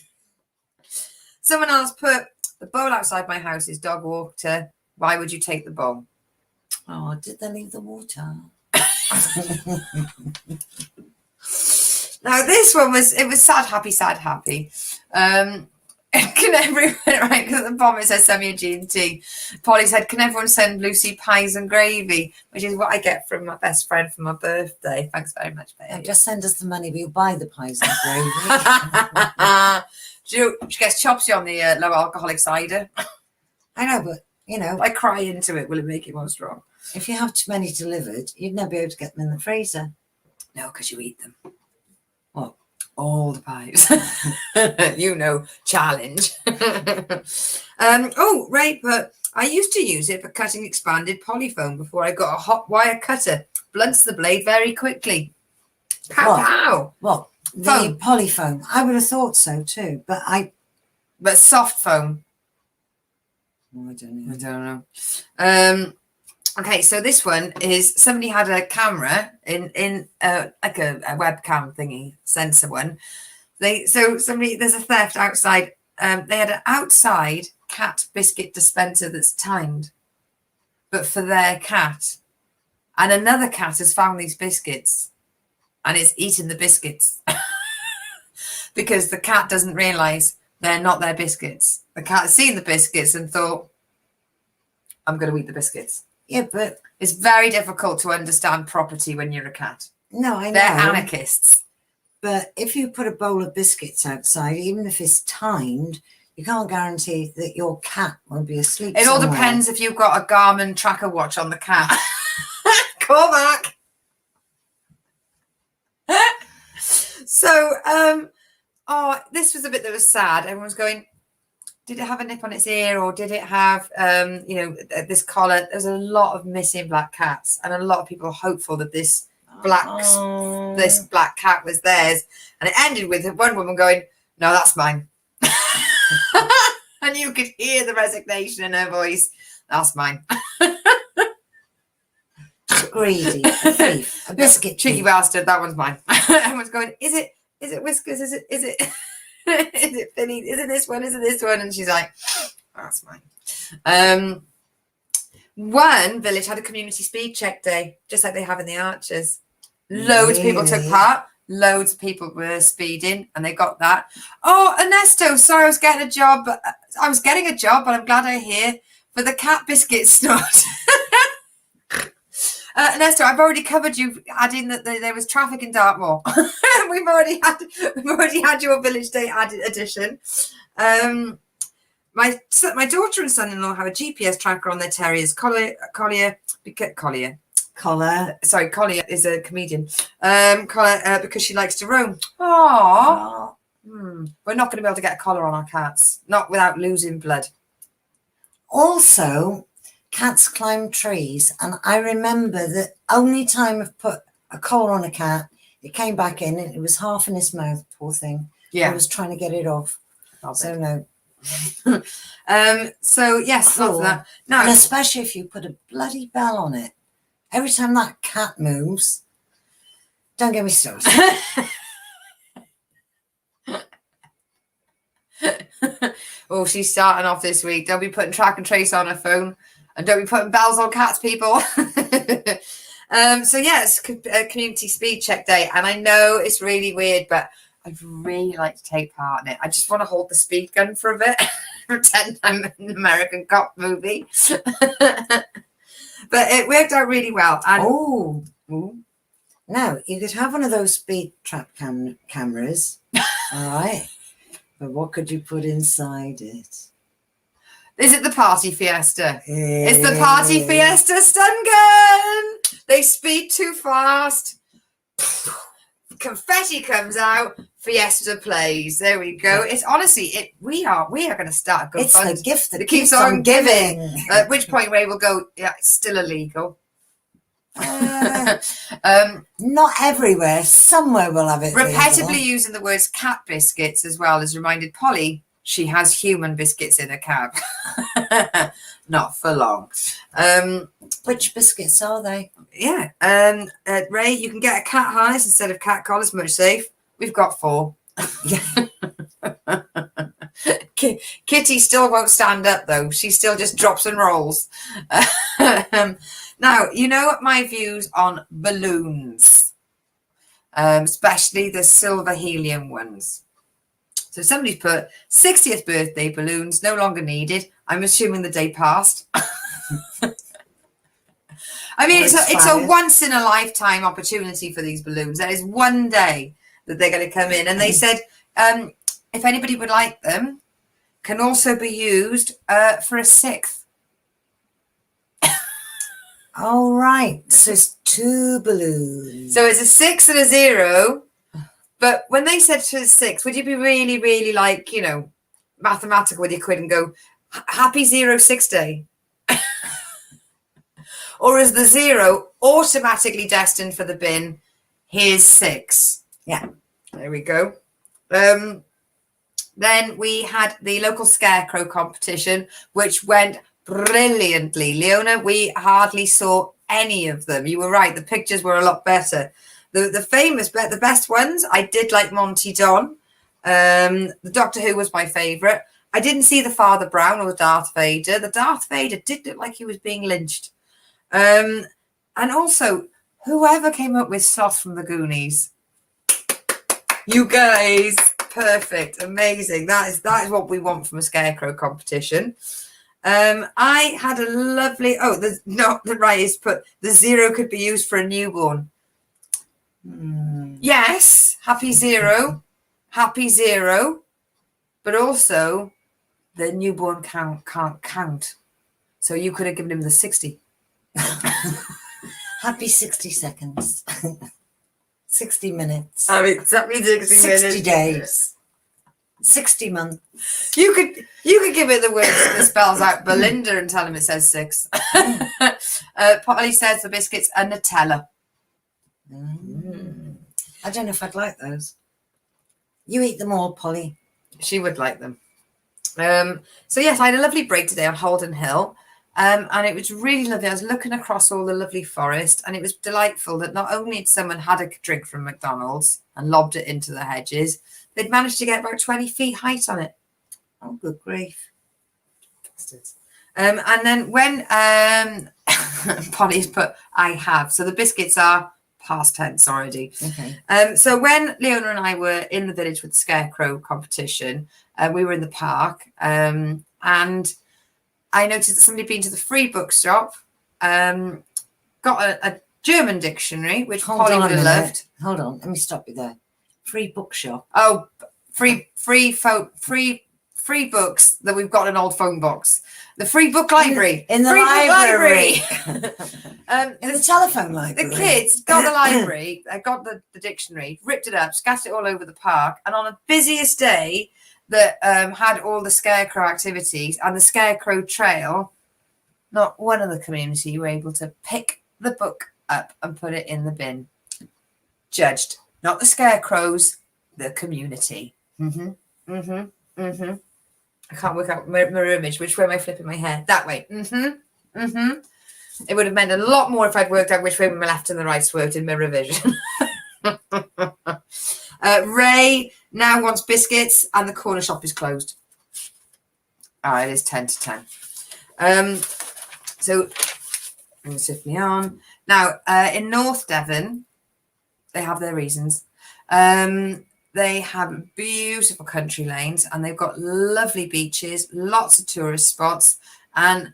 Someone else put, the bowl outside my house is dog water. Why would you take the bowl? Oh, did they leave the water? Now this one was sad happy. Can everyone, right, because at the bottom it says send me a G&T. Polly said, can everyone send Lucy pies and gravy, which is what I get from my best friend for my birthday. Thanks very much, babe. Yeah, just send us the money, we'll buy the pies and gravy. She gets chopsy on the low alcoholic cider. I know, but I cry into it. Will it make it more strong? If you have too many delivered, you'd never be able to get them in the freezer. No, because you eat them. What? All the pies. Challenge. Right, but I used to use it for cutting expanded polyfoam before I got a hot wire cutter. Blunts the blade very quickly. Pow, pow. What? The polyfoam. I would have thought so too, but soft foam. I don't know. Okay, so this one is somebody had a camera in like a webcam thingy sensor one. There's a theft outside. They had an outside cat biscuit dispenser that's timed, but for their cat, and another cat has found these biscuits, and it's eating the biscuits because the cat doesn't realise they're not their biscuits. The cat has seen the biscuits and thought, "I'm going to eat the biscuits." Yeah, but it's very difficult to understand property when you're a cat. No, I know. They're anarchists. But if you put a bowl of biscuits outside, even if it's timed, you can't guarantee that your cat won't be asleep. It all depends if you've got a Garmin tracker watch on the cat. Call back. So, this was a bit that was sad. Everyone was going, did it have a nip on its ear, or did it have, this collar? There's a lot of missing black cats, and a lot of people are hopeful that this black cat was theirs. And it ended with one woman going, "No, that's mine." And you could hear the resignation in her voice. "That's mine." Greedy, a thief, a biscuit Cheeky thief. bastard, that one's mine. Everyone's going, is it Whiskers? Is it is it Finny? Is it this one? Is it this one? And she's like, "That's mine." One village had a community speed check day, just like they have in the Archers. Loads of people took Really? part. Loads of people were speeding, and they got that. "Oh, Ernesto, sorry, I was getting a job, but I'm glad I'm here for the cat biscuit snort." Ernesto, I've already covered you, adding that there was traffic in Dartmoor. We've already had your village day addition. My daughter and son-in-law have a GPS tracker on their terriers. Collier is a comedian. Collier, because she likes to roam. Aww. We're not going to be able to get a collar on our cats, not without losing blood. Also, cats climb trees, and I remember the only time I've put a collar on a cat, it came back in and it was half in its mouth, poor thing. Yeah. I was trying to get it off. So no. So yes, lots of that. No, And especially if you put a bloody bell on it. Every time that cat moves, don't get me started. Oh, she's starting off this week. Don't be putting track and trace on her phone, and don't be putting bells on cats, people. So yeah, it's a community speed check day, and I know it's really weird, but I'd really like to take part in it. I just want to hold the speed gun for a bit, pretend I'm an American cop movie. But it worked out really well. And now you could have one of those speed trap cameras, all right? But what could you put inside it? Is it the party fiesta? It's the party fiesta stun gun. They speed too fast. Confetti comes out. Fiesta plays. There we go. It's honestly, we are going to start a good It's fund. the gift that It keeps on giving. At which point Ray will go, yeah, it's still illegal. Not everywhere. Somewhere we'll have it. Repetitively legal. using the words cat biscuits as well as reminded Polly she has human biscuits in her cab. Not for long. Which biscuits are they? Yeah. Ray, you can get a cat harness instead of cat collars, much safe. We've got 4. Kitty still won't stand up though. She still just drops and rolls. Now, you know my views on balloons, especially the silver helium ones. So somebody's put 60th birthday balloons no longer needed. I'm assuming the day passed. I mean, it's a once in a lifetime opportunity for these balloons. There is one day that they're going to come in, and they said if anybody would like them, can also be used for a 6th. All right. So it's 2 balloons. So it's a 6 and a 0. But when they said to the 6, would you be really, really like, mathematical with your quid and go, happy 06 day? Or is the 0 automatically destined for the bin? Here's 6. Yeah. There we go. Then we had the local scarecrow competition, which went brilliantly. Leona, we hardly saw any of them. You were right. The pictures were a lot better. The best ones, I did like Monty Don. The Doctor Who was my favourite. I didn't see the Father Brown or the Darth Vader. The Darth Vader did look like he was being lynched. And also, whoever came up with Sloth from the Goonies. You guys, perfect, amazing. That is what we want from a scarecrow competition. I had a lovely. The right is put the 0 could be used for a newborn. Yes, happy 0, but also the newborn can't count. So you could have given him the 60. Happy 60 seconds. 60 minutes. Exactly 60 60 days. 60 months. You could give it the words that spells out Belinda and tell him it says 6. Polly says the biscuits are Nutella. I don't know if I'd like those. You eat them all, Polly. She would like them. So yes, I had a lovely break today on Holden Hill. And it was really lovely. I was looking across all the lovely forest, and it was delightful that not only had someone had a drink from McDonald's and lobbed it into the hedges, they'd managed to get about 20 feet height on it. Oh, good grief. Bastards. And then when Polly's put, I have. So the biscuits are past tense already. Okay. So when Leona and I were in the village with the scarecrow competition, we were in the park, and I noticed that somebody had been to the free bookshop, got a German dictionary, which Polly would have loved. Hold on, let me stop you there. Free bookshop. Oh, free books that we've got in an old phone box. The free book library. In the free library. book library. In the telephone library. The kids got the library, got the dictionary, ripped it up, scattered it all over the park, and on the busiest day that had all the scarecrow activities and the scarecrow trail, not one of the community were able to pick the book up and put it in the bin. Judged, not the scarecrows, the community. I can't work out mirror image. Which way am I flipping my hair? That way. It would have meant a lot more if I'd worked out which way my left and the right worked in mirror vision. Ray now wants biscuits, and the corner shop is closed. It is 10 to 10. So I'm going to shift me on. Now, in North Devon, they have their reasons. They have beautiful country lanes, and they've got lovely beaches, lots of tourist spots, and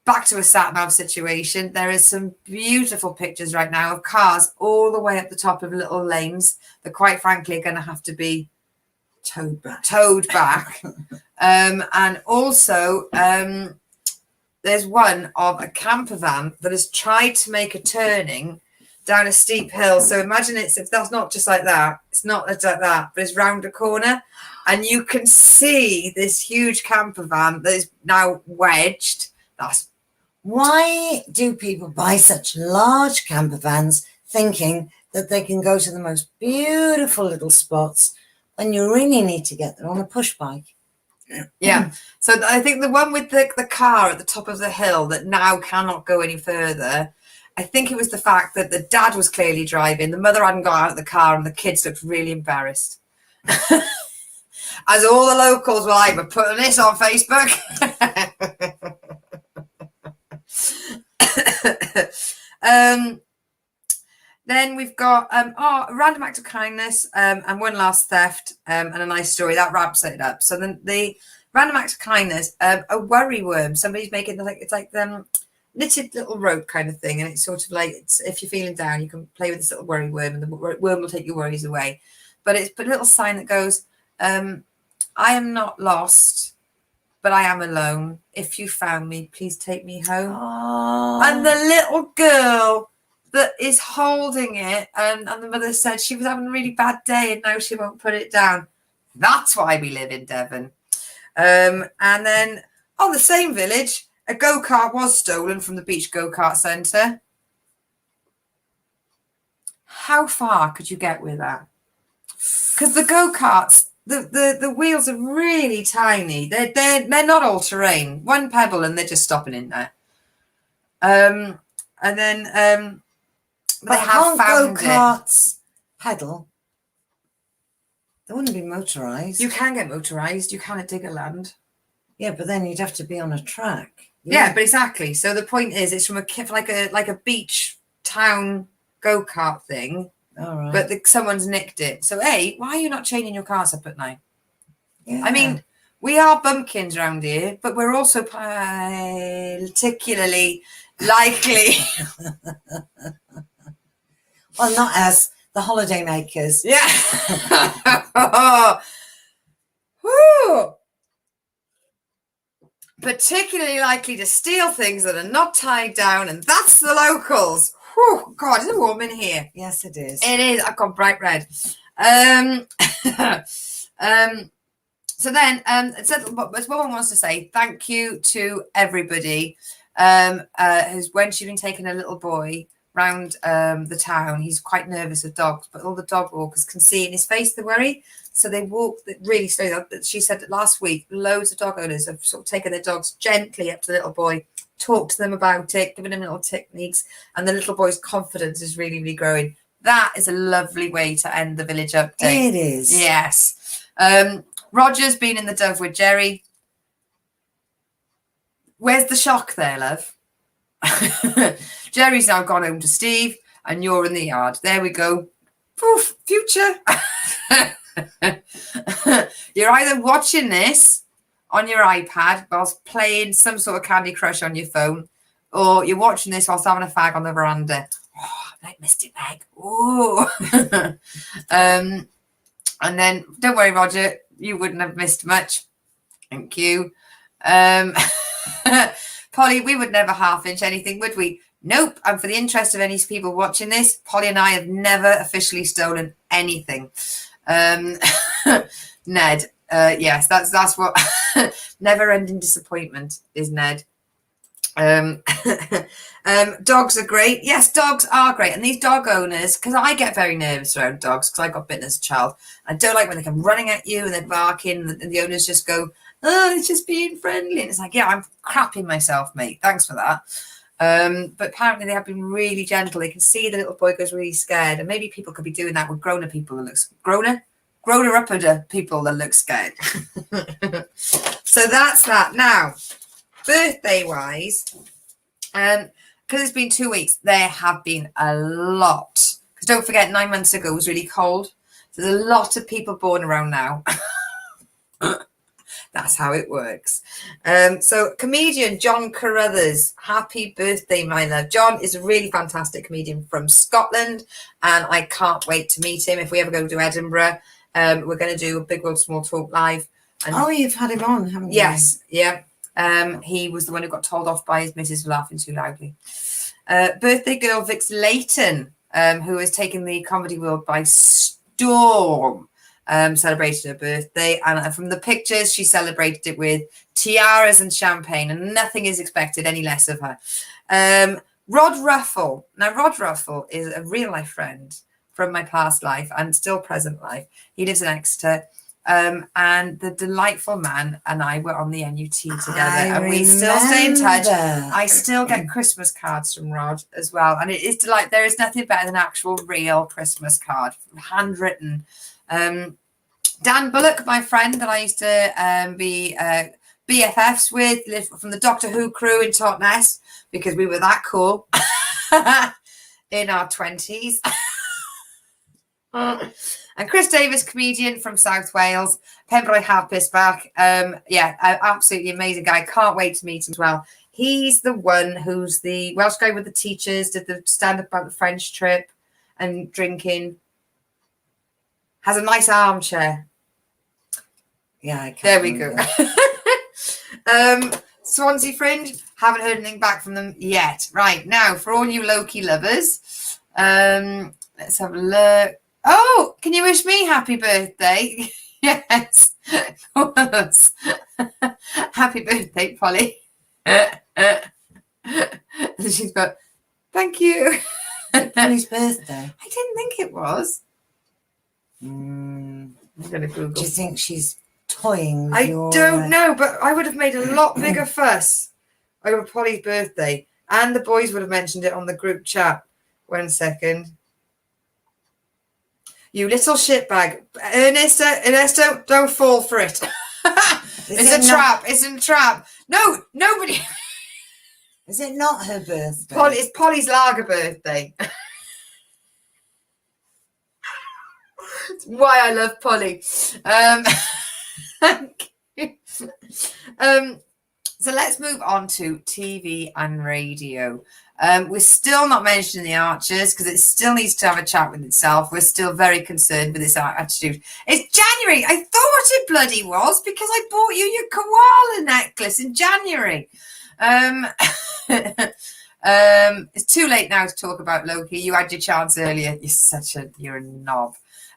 back to a sat-nav situation. There is some beautiful pictures right now of cars all the way up the top of little lanes that, quite frankly, are going to have to be towed back. And also, there's one of a camper van that has tried to make a turning down a steep hill. So imagine if that's not just like that. It's not like that, but it's round a corner. And you can see this huge camper van that is now wedged. Why do people buy such large camper vans thinking that they can go to the most beautiful little spots when you really need to get there on a push bike? Yeah. So I think the one with the car at the top of the hill that now cannot go any further, I think it was the fact that the dad was clearly driving, the mother hadn't got out of the car, and the kids looked really embarrassed. As all the locals were like, we're putting this on Facebook. Then we've got a random act of kindness, and one last theft, and a nice story that wraps it up. So then the random act of kindness, a worry worm. Somebody's making it's like knitted little rope kind of thing, and it's sort of like if you're feeling down, you can play with this little worry worm, and the worm will take your worries away. But it's a little sign that goes, I am not lost, but I am alone. If you found me, please take me home. Oh. And the little girl that is holding it, and the mother said she was having a really bad day and now she won't put it down. That's why we live in Devon. And then on the same village, a go-kart was stolen from the beach go-kart centre. How far could you get with that? Because the go-karts, the wheels are really tiny. They're not all terrain. One pebble and they're just stopping in there. And then they have found go-karts pedal. They wouldn't be motorized. You can get motorized. You can at Diggerland. Yeah, but then you'd have to be on a track. Yeah, but exactly. So the point is, it's from like a beach town go-kart thing. All right. But someone's nicked it. So why are you not chaining your cars up at night? Yeah. I mean, we are bumpkins around here, but we're also particularly likely. Well, not as the holiday makers. Yeah. Woo. Particularly likely to steal things that are not tied down, and that's the locals. Whew. God, is it warm in here? Yes, it is. It is. I've got bright red. So then, what Mum wants to say, thank you to everybody who's, when she's been taking a little boy round the town, he's quite nervous of dogs, but all the dog walkers can see in his face the worry. So they walk really slowly. She said that last week, loads of dog owners have sort of taken their dogs gently up to the little boy, talked to them about it, given him little techniques, and the little boy's confidence is really, really growing. That is a lovely way to end the village update. It is. Yes. Roger's been in the Dove with Jerry. Where's the shock there, love? Jerry's now gone home to Steve, and you're in the yard. There we go. Poof, future. You're either watching this on your iPad whilst playing some sort of Candy Crush on your phone, or you're watching this whilst having a fag on the veranda. Oh, like Mystic Meg. Oh. And then, don't worry, Roger, you wouldn't have missed much. Thank you. Polly, we would never half-inch anything, would we? Nope. And for the interest of any people watching this, Polly and I have never officially stolen anything. Ned, yes, that's what never-ending disappointment is Ned. Dogs are great. Yes, dogs are great. And these dog owners, because I get very nervous around dogs because I got bitten as a child. I don't like when they come running at you and they're barking and the owners just go, oh, it's just being friendly. And it's like, yeah, I'm crapping myself, mate. Thanks for that. But apparently they have been really gentle. They can see the little boy goes really scared. And maybe people could be doing that with grown-up people that looks grown-up people that look scared. So that's that. Now, birthday-wise, because it's been 2 weeks, there have been a lot. Because don't forget, 9 months ago was really cold. So there's a lot of people born around now. That's how it works. So comedian John Carruthers, happy birthday, my love. John is a really fantastic comedian from Scotland, and I can't wait to meet him. If we ever go to Edinburgh, we're going to do a Big World Small Talk live. And you've had him on, haven't you? Yes, yeah. He was the one who got told off by his missus for laughing too loudly. Birthday girl Vix Layton, who has taken the comedy world by storm, celebrated her birthday. And from the pictures, she celebrated it with tiaras and champagne, and nothing is expected any less of her. Rod Ruffle. Now, Rod Ruffle is a real life friend from my past life and still present life. He lives in Exeter. And the delightful man and I were on the NUT together, and we still stay in touch. I still get Christmas cards from Rod as well, and it is delightful. There is nothing better than actual real Christmas card, handwritten. Dan Bullock, my friend that I used to be BFFs with, lived from the Doctor Who crew in Totnes because we were that cool in our 20s. And Chris Davis, comedian from South Wales, Pembrokeshire Happiest back. Absolutely amazing guy. Can't wait to meet him as well. He's the one who's the Welsh guy with the teachers, did the stand-up about the French trip and drinking. Has a nice armchair. Yeah, I can't there we go. Swansea Fringe, haven't heard anything back from them yet. Right, now, for all you Loki lovers, let's have a look. Oh, can you wish me happy birthday? Yes, of course. Happy birthday, Polly. And she's got, thank you. Polly's birthday. I didn't think it was. I'm going to Google. Do you think she's toying with I don't know, but I would have made a lot bigger fuss over Polly's birthday. And the boys would have mentioned it on the group chat. 1 second. You little shitbag. Ernesto, don't fall for it. It's a trap. It's a trap. No, nobody. Is it not her birthday? It's Polly's lager birthday. It's why I love Polly. Thank you. So let's move on to TV and radio. We're still not mentioning the Archers because it still needs to have a chat with itself. We're still very concerned with its attitude. It's January. I thought it bloody was because I bought you your koala necklace in January. It's too late now to talk about Loki. You had your chance earlier. You're a knob.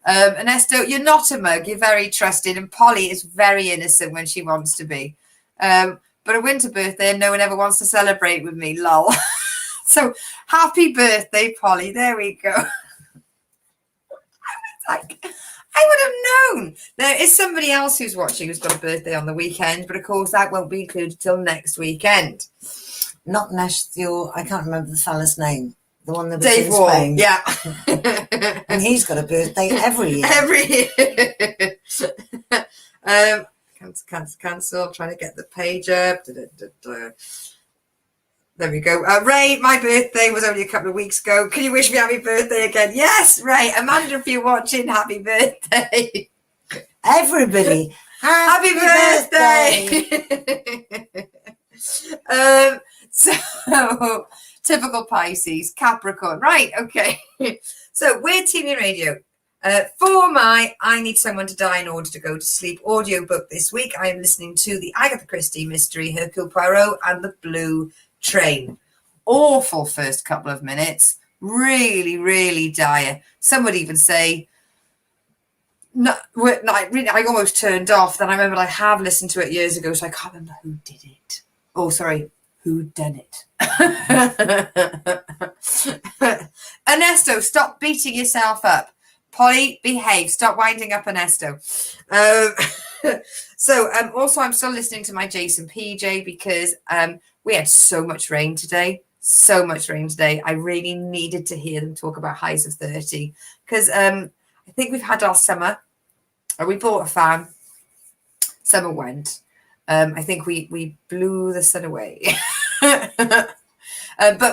Ernesto, you're not a mug. You're very trusted. And Polly is very innocent when she wants to be. But a winter birthday and no one ever wants to celebrate with me. Lol. So happy birthday, Polly. There we go. I would have known. There is somebody else who's watching who's got a birthday on the weekend, but of course that won't be included till next weekend. Not Nashville. I can't remember the fella's name. The one that was Dave in Wall, Spain. yeah. And he's got a birthday every year. Every year. Cancel. Trying to get the page up. There we go. Ray, my birthday was only a couple of weeks ago. Can you wish me happy birthday again? Yes, Ray. Amanda, if you're watching, happy birthday. Everybody, Happy birthday. So, typical Pisces, Capricorn. Right, okay. So, we're TV Radio. For my I Need Someone to Die in Order to Go to Sleep audiobook this week, I am listening to the Agatha Christie mystery, Hercule Poirot and the Blue Train. Awful first couple of minutes. Really, really dire. Some would even say, no, I almost turned off. Then I remembered I have listened to it years ago, so I can't remember who did it. Oh, sorry, who done it? Ernesto, stop beating yourself up. Polly, behave. Stop winding up Ernesto. Also, I'm still listening to my Jason PJ because we had so much rain today. I really needed to hear them talk about highs of 30 because I think we've had our summer. We bought a fan. Summer went. I think we blew the sun away. But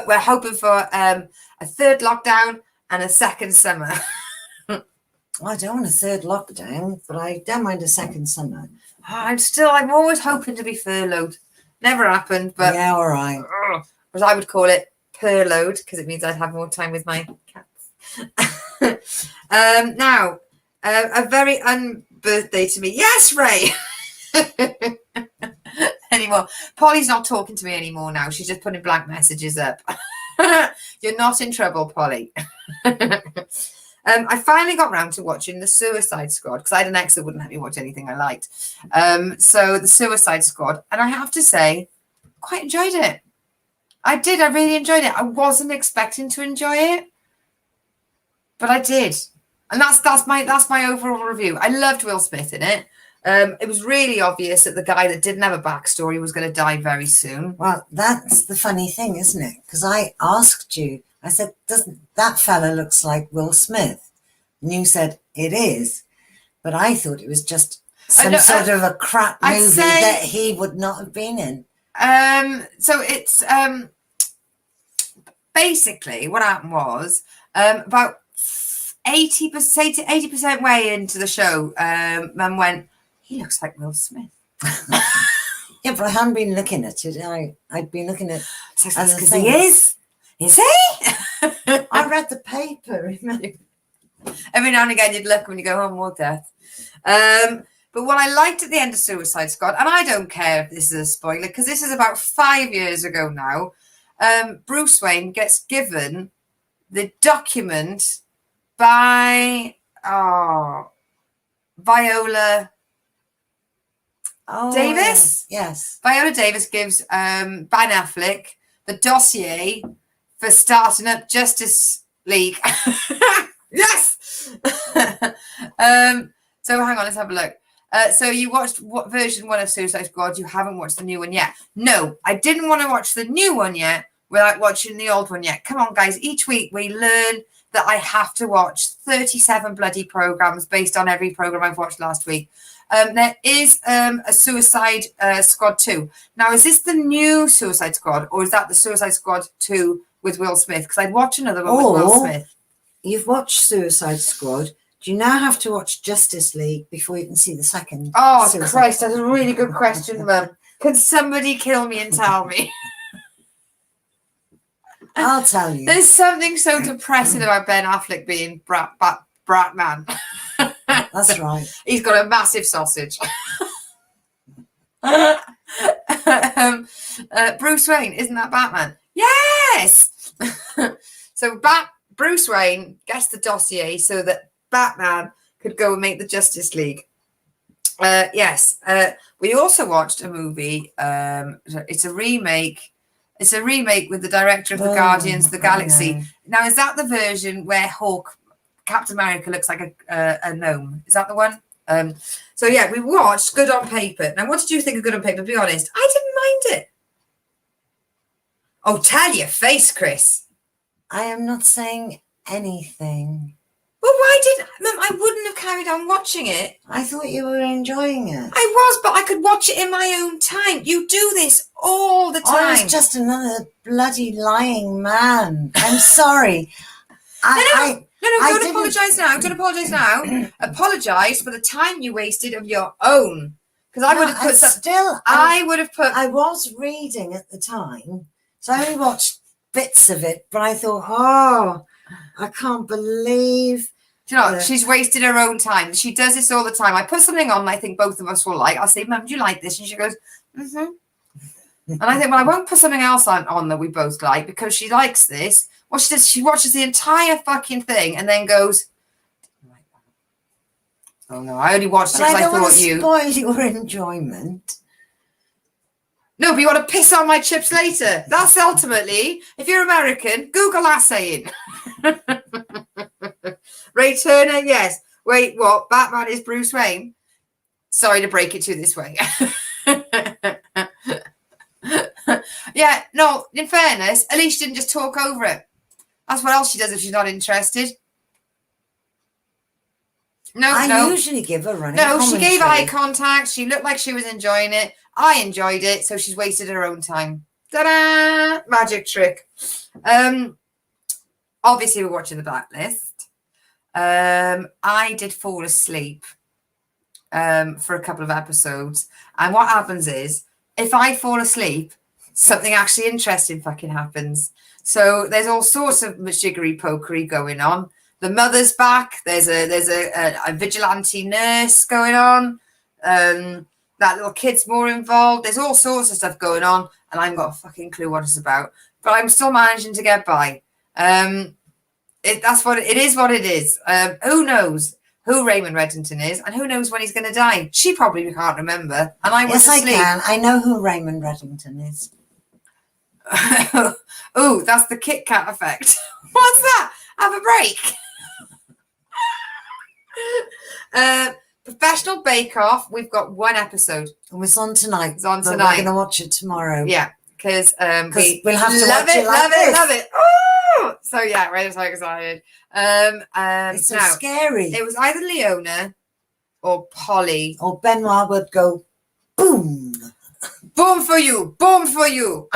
we're hoping for a third lockdown and a second summer. I don't want a third lockdown, but I don't mind a second summer. I'm always hoping to be furloughed. Never happened, but yeah, all right. As I would call it, purload, because it means I'd have more time with my cats. Now, a very unbirthday to me. Yes, Ray. Anymore. Polly's not talking to me anymore now. She's just putting blank messages up. You're not in trouble, Polly. I finally got round to watching The Suicide Squad because I had an ex that wouldn't let me watch anything I liked. So The Suicide Squad, and I have to say, quite enjoyed it. I did. I really enjoyed it. I wasn't expecting to enjoy it, but I did, and that's my overall review. I loved Will Smith in it. It was really obvious that the guy that didn't have a backstory was going to die very soon. Well, that's the funny thing, isn't it? Because I asked you. I said, doesn't that fella looks like Will Smith? And you said, it is. But I thought it was just some sort of a crap movie that he would not have been in. So it's basically what happened was about 80% way into the show, Mum went, he looks like Will Smith. Yeah, but I hadn't been looking at it. I'd been looking at because he is. Is he? I read the paper. Every now and again you'd look when you go, oh, more death. But what I liked at the end of Suicide Squad, and I don't care if this is a spoiler, because this is about 5 years ago now, Bruce Wayne gets given the document by Viola Davis? Yes. Viola Davis gives Ben Affleck the dossier for starting up Justice League. Yes! So hang on, let's have a look. So you watched what version 1 of Suicide Squad? You haven't watched the new one yet. No, I didn't want to watch the new one yet without watching the old one yet. Come on, guys. Each week we learn that I have to watch 37 bloody programs based on every program I've watched last week. There is a Suicide Squad 2. Now, is this the new Suicide Squad or is that the Suicide Squad 2 with Will Smith? Because I'd watch another one with Will Smith. You've watched Suicide Squad. Do you now have to watch Justice League before you can see the second? Oh, Christ, that's a really good question, Mum. Can somebody kill me and tell me? I'll tell you. There's something so depressing about Ben Affleck being brat man. That's right. He's got a massive sausage. Bruce Wayne, isn't that Batman? Yeah, Yes. So Bruce Wayne gets the dossier so that Batman could go and make the Justice League. Yes. We also watched a movie. It's a remake. It's a remake with the director of the Guardians of the Galaxy. Now, is that the version where Captain America looks like a gnome? Is that the one? So yeah, we watched Good on Paper. Now, what did you think of Good on Paper? Be honest, I didn't mind it. Oh, tell your face, Chris. I am not saying anything. Well, I wouldn't have carried on watching it. I thought you were enjoying it. I was, but I could watch it in my own time. You do this all the time. I was just another bloody lying man. I'm sorry. No, don't apologise now. Don't apologise now. Apologise for the time you wasted of your own. Because I would have put I was reading at the time, so I only watched bits of it, but I thought, oh, I can't believe. Do you know, she's wasted her own time. She does this all the time. I put something on I think both of us will like. I'll say, Mum, do you like this? And she goes, mm-hmm. And I think, well, I won't put something else on that we both like because she likes this. What she does, she watches the entire fucking thing and then goes, oh no, I only watched it because I thought you. Spoil your enjoyment. No, but you want to piss on my chips later. That's ultimately, if you're American, Google that saying. Ray Turner, yes. Wait, what? Batman is Bruce Wayne? Sorry to break it to you this way. Yeah, no, in fairness, at least she didn't just talk over it. That's what else she does if she's not interested. I usually give her running commentary. She gave eye contact. She looked like she was enjoying it. I enjoyed it, so she's wasted her own time. Ta-da! Magic trick. Obviously, we're watching The Blacklist. I did fall asleep for a couple of episodes. And what happens is, if I fall asleep, something actually interesting fucking happens. So there's all sorts of jiggery pokery going on. The mother's back. There's a vigilante nurse going on. That little kid's more involved. There's all sorts of stuff going on, and I haven't got a fucking clue what it's about. But I'm still managing to get by. That's what it is. What it is. Who knows who Raymond Reddington is, and who knows when he's going to die? She probably can't remember. And I was asleep. Yes, I can. I know who Raymond Reddington is. Oh, that's the Kit Kat effect. What's that? Have a break. Professional Bake Off. We've got one episode. It's on tonight. It's on tonight. We're going to watch it tomorrow. Yeah, because we'll have to love watch it. Love it. Oh! So yeah, we're so excited. It's so scary. It was either Leona or Polly. Or Benoit would go, boom. Boom for you. Boom for you.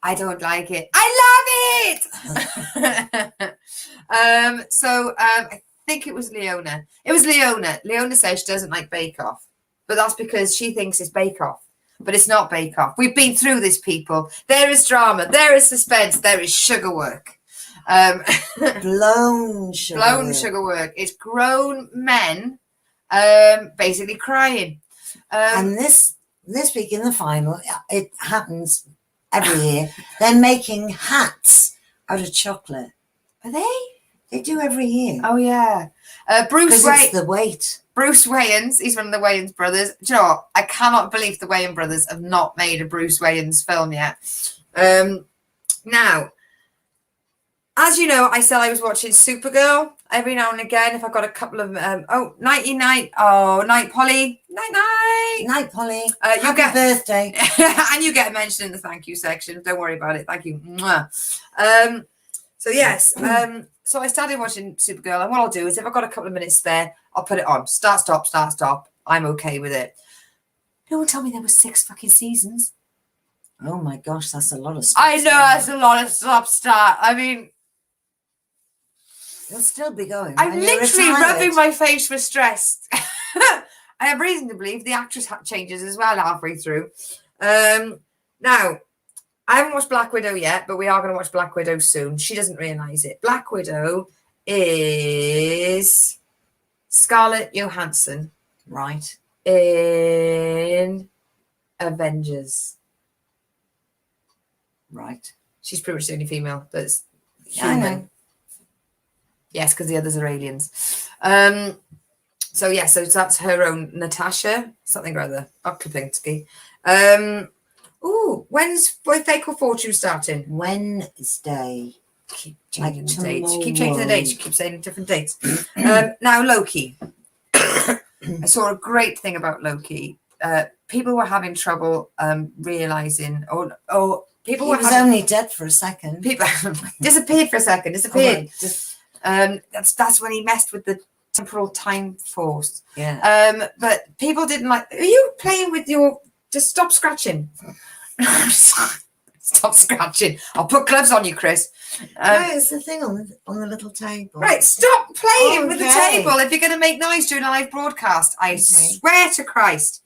I don't like it. I love it. I think it was Leona. It was Leona. Leona says she doesn't like Bake Off, but that's because she thinks it's Bake Off. But it's not Bake Off. We've been through this, people. There is drama. There is suspense. There is sugar work. Blown sugar work. It's grown men basically crying. And this week in the final, it happens every year. They're making hats out of chocolate. Are they? They do every year. Oh, yeah. Bruce Wayne. It's the weight. Bruce Wayans, he's one of the Wayans brothers. Do you know what? I cannot believe the Wayans brothers have not made a Bruce Wayans film yet. Now, as you know, I said I was watching Supergirl every now and again. If I got a couple of nighty night. Oh, night Polly. Night Polly. Happy birthday. And you get a mention in the thank you section. Don't worry about it. Thank you. So yes. So I started watching Supergirl, and what I'll do is if I've got a couple of minutes spare, I'll put it on. Start, stop. I'm okay with it. No one told me there was 6 fucking seasons. Oh my gosh, that's a lot of stuff. I know that's a lot of stop-start. I mean, you'll still be going. I'm literally rubbing my face with stress. I have reason to believe the actress changes as well halfway through. Now, I haven't watched Black Widow yet, but we are going to watch Black Widow soon. She doesn't realise it. Black Widow is Scarlett Johansson. Right. In Avengers. Right. She's pretty much the only female that's Yeah, I human. know. Yes, because the others are aliens. So that's her own Natasha, something or other, Oklipinski. When's Fake or Fortune starting? Wednesday. Keep changing Like the dates. She keep tomorrow. changing the dates. She keeps saying different dates. Now Loki. I saw a great thing about Loki. People were having trouble realizing, or people He were was having, only dead for a second. people disappeared for a second. Disappeared. Oh, just, That's when he messed with the temporal time force. yeah. But people didn't like. Are you playing with your? Just stop scratching. Stop scratching. I'll put gloves on you, Chris. No, it's the thing on the little table. Right, stop playing with the Okay. table if you're going to make noise during a live broadcast. I Okay. swear to Christ.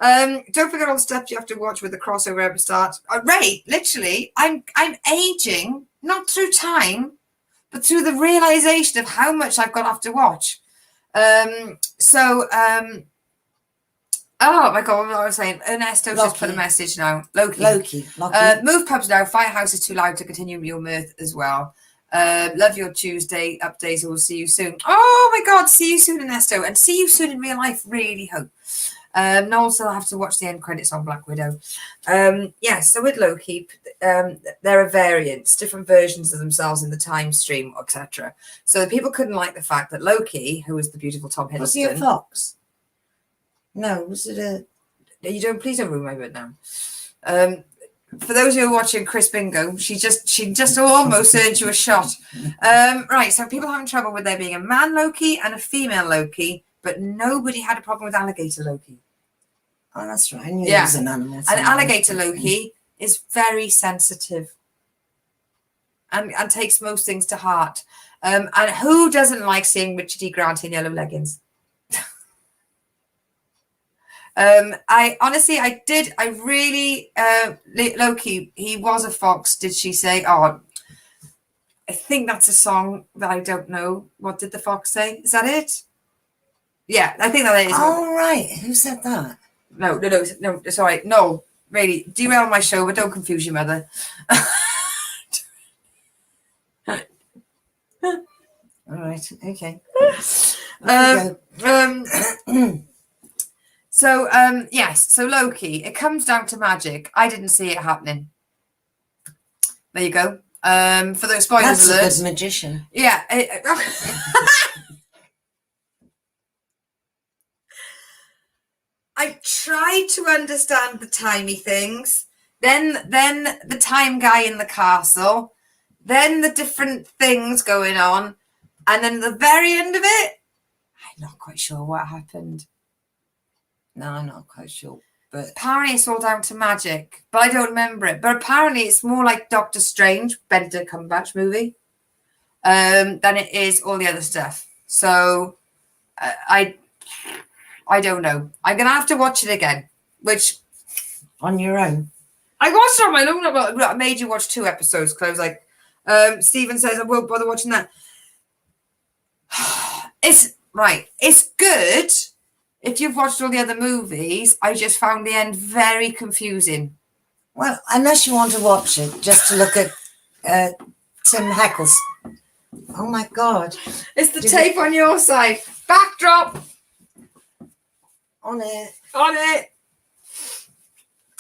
Don't forget all the stuff you have to watch with the crossover ever start. Ray, literally, I'm aging, not through time, but through the realization of how much I've got to have to watch. Oh my God, what was I saying? Ernesto just put a message now. Loki. Move pubs now. Firehouse is too loud to continue your mirth as well. Love your Tuesday updates. We'll see you soon. Oh my God, see you soon, Ernesto, and see you soon in real life. Really hope. And also, I have to watch the end credits on Black Widow. So with Loki, there are variants, different versions of themselves in the time stream, etc. So people couldn't like the fact that Loki, who was the beautiful Tom Hiddleston, Was he a fox? No, was it a? Please don't ruin my bit now. For those who are watching Chris Bingo, she just almost earned you a shot. Right, so people having trouble with there being a man Loki and a female Loki, but nobody had a problem with alligator Loki. Oh, that's right. I knew he was an animal. And alligator Loki is very sensitive and takes most things to heart. And who doesn't like seeing Richard E. Grant in yellow leggings? Loki, he was a fox, did she say? Oh, I think that's a song that I don't know. What did the fox say? Is that it? Yeah, I think that is. Oh, right. Who said that? No, sorry. No, really, derail my show, but don't confuse your mother. All right. Okay. So Loki, it comes down to magic. I didn't see it happening. There you go. For those spoilers That's alert. a good magician. Yeah. I tried to understand the timey things. Then the time guy in the castle. Then the different things going on. And then the very end of it, I'm not quite sure what happened. No, I'm not quite sure. But apparently it's all down to magic, but I don't remember it. But apparently it's more like Doctor Strange, Benedict Cumberbatch movie, than it is all the other stuff. So I don't know. I'm gonna have to watch it again. Which on your own? I watched it on my own. I made you watch 2 episodes because I was like, Stephen says I won't bother watching that. It's good. If you've watched all the other movies, I just found the end very confusing. Well, unless you want to watch it, just to look at Tim Heckles. Oh my God. It's the tape on your side. Backdrop. On it.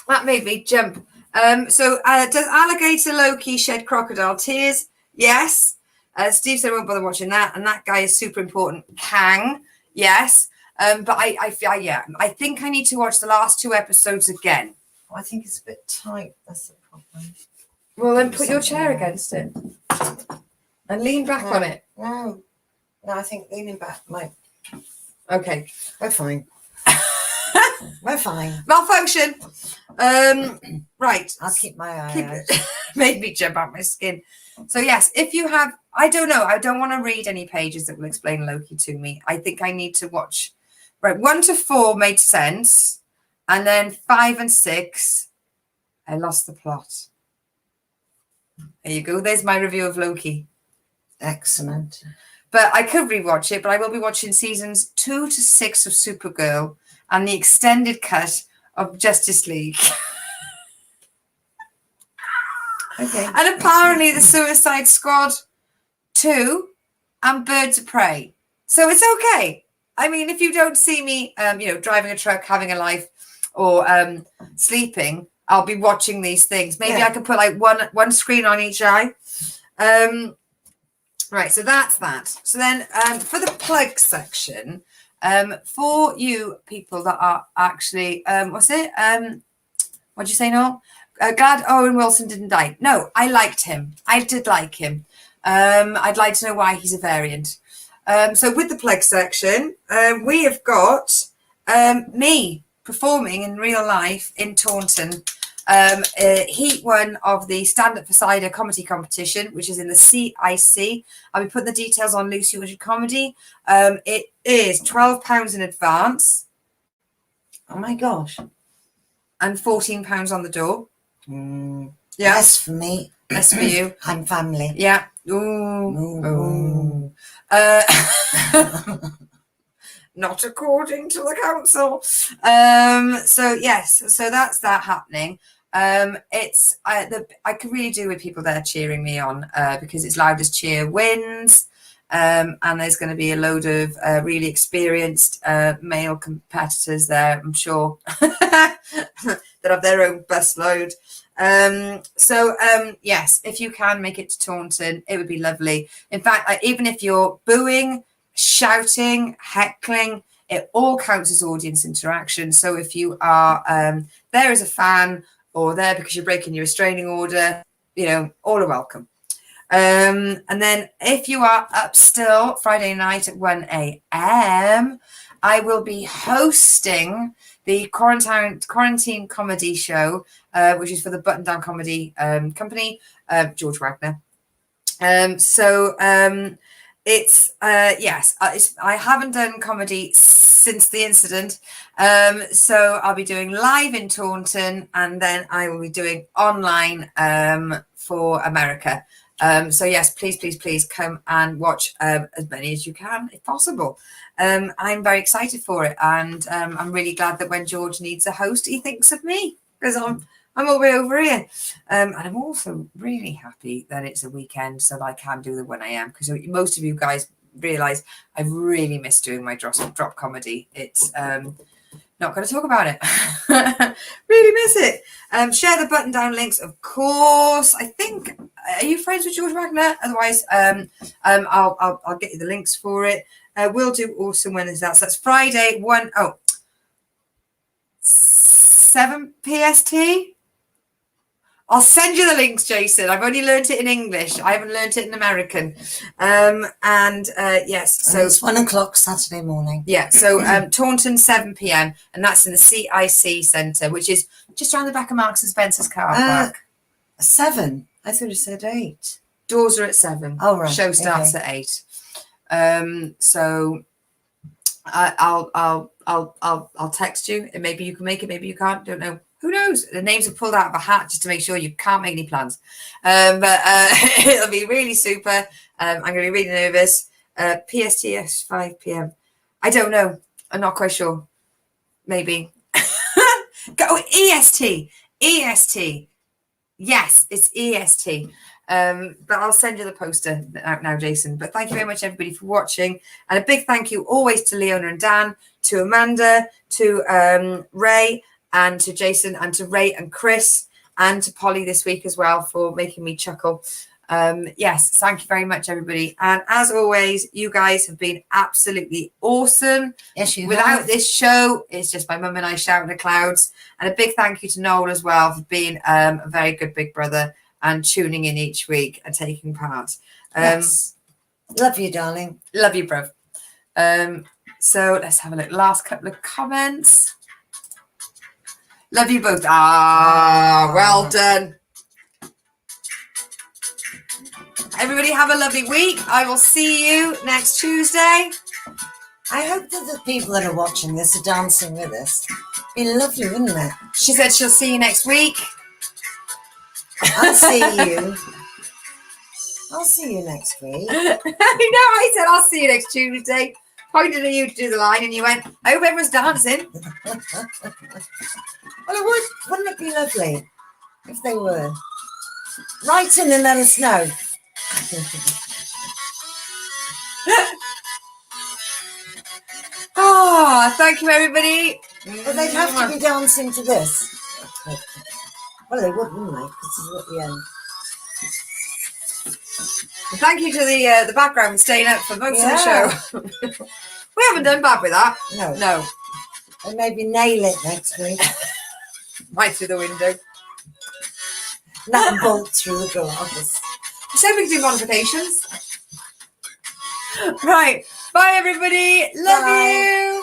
That made me jump. Does alligator Loki shed crocodile tears? Yes. Steve said I won't bother watching that. And that guy is super important. Kang. Yes. But I think I need to watch the last 2 episodes again. I think it's a bit tight. That's the problem. Well, then put your chair against it and lean back on it. No, I think leaning back might. Okay, we're fine. We're fine. Malfunction. Right. I'll keep my eye out. Made me jump out my skin. So yes, if you have, I don't know. I don't want to read any pages that will explain Loki to me. I think I need to watch. Right, 1 to 4 made sense, and then 5 and 6, I lost the plot. There you go. There's my review of Loki. Excellent. But I could rewatch it, but I will be watching seasons 2 to 6 of Supergirl and the extended cut of Justice League. Okay. And apparently the Suicide Squad 2 and Birds of Prey. So it's okay. I mean, if you don't see me, driving a truck, having a life, or sleeping, I'll be watching these things. Maybe I could put like one screen on each eye. Right, so that's that. So then for the plug section, for you people that are actually, what's it? What'd you say, Noel? Glad Owen Wilson didn't die. No, I liked him. I did like him. I'd like to know why he's a variant. So with the plug section, we have got me performing in real life in Taunton. Heat 1 of the Stand Up for Cider comedy competition, which is in the CIC. I'll be putting the details on Lucy Orchard Comedy. It is £12 in advance. Oh my gosh. And £14 on the door. Yeah. Yeah. Less for me. Less for you. I'm family. Yeah. Ooh. Ooh. Not according to the council. So yes, so that's that happening. It's I can really do with people there cheering me on because it's Loudest Cheer wins. And there's going to be a load of really experienced male competitors there, I'm sure, that have their own busload. Yes, if you can make it to Taunton, it would be lovely. In fact, even if you're booing, shouting, heckling, it all counts as audience interaction. So if you are there as a fan or there because you're breaking your restraining order, all are welcome. And then if you are up still Friday night at 1 a.m, I will be hosting the quarantine comedy show, which is for the Button Down Comedy Company, George Wagner. I haven't done comedy since the incident. So I'll be doing live in Taunton, and then I will be doing online for America. So yes, please come and watch as many as you can, if possible. I'm very excited for it, and I'm really glad that when George needs a host, he thinks of me, because I'm all the way over here. And I'm also really happy that it's a weekend so that I can do the 1 a.m, because most of you guys realise I really miss doing my drop comedy. It's not going to talk about it. Really miss it. Share the Button Down links, of course. I think, are you friends with George Wagner? Otherwise, I'll get you the links for it. We'll do awesome when is that. So that's Friday 7 PST. I'll send you the links, Jason. I've only learnt it in English. I haven't learnt it in American. Yes. So it's 1 o'clock Saturday morning. Yeah. So Taunton, 7 p.m. And that's in the CIC Centre, which is just around the back of Marks and Spencer's car park. 7? I thought it said 8. Doors are at 7. Oh, right. Show starts at 8. So I'll text you, and maybe you can make it, maybe you can't. Don't know. Who knows? The names are pulled out of a hat just to make sure you can't make any plans. But it'll be really super. I'm going to be really nervous. PSTS 5 p.m. I don't know. I'm not quite sure. Maybe. Go EST. EST. Yes, it's EST. But I'll send you the poster out now, Jason. But thank you very much, everybody, for watching. And a big thank you always to Leona and Dan, to Amanda, to Ray, and to Jason, and to Ray and Chris, and to Polly this week as well for making me chuckle. Yes, thank you very much, everybody. And as always, you guys have been absolutely awesome. Yes, you Without have. this show, it's just my mum and I shouting the clouds. And a big thank you to Noel as well for being a very good big brother and tuning in each week and taking part. Yes. Love you, darling. Love you, bruv. So let's have a look. Last couple of comments. Love you both. Well done. Everybody have a lovely week. I will see you next Tuesday. I hope that the people that are watching this are dancing with us. Be lovely, wouldn't it? She said she'll see you next week. I'll see you. I'll see you next week. I said I'll see you next Tuesday. Pointed at you to do the line, and you went, I hope everyone's dancing. Well, it would. Wouldn't it be lovely if they were? Write in and let us know. Oh, thank you, everybody. But they'd have to be dancing to this. Well, they would, wouldn't they? Because this is at the end. Thank you to the background staying up for most of the show. We haven't done bad with that. No. No. And maybe nail it next week. Right through the window. Not bolt through the glass. So we can do modifications. Right. Bye, everybody. Love Bye. you.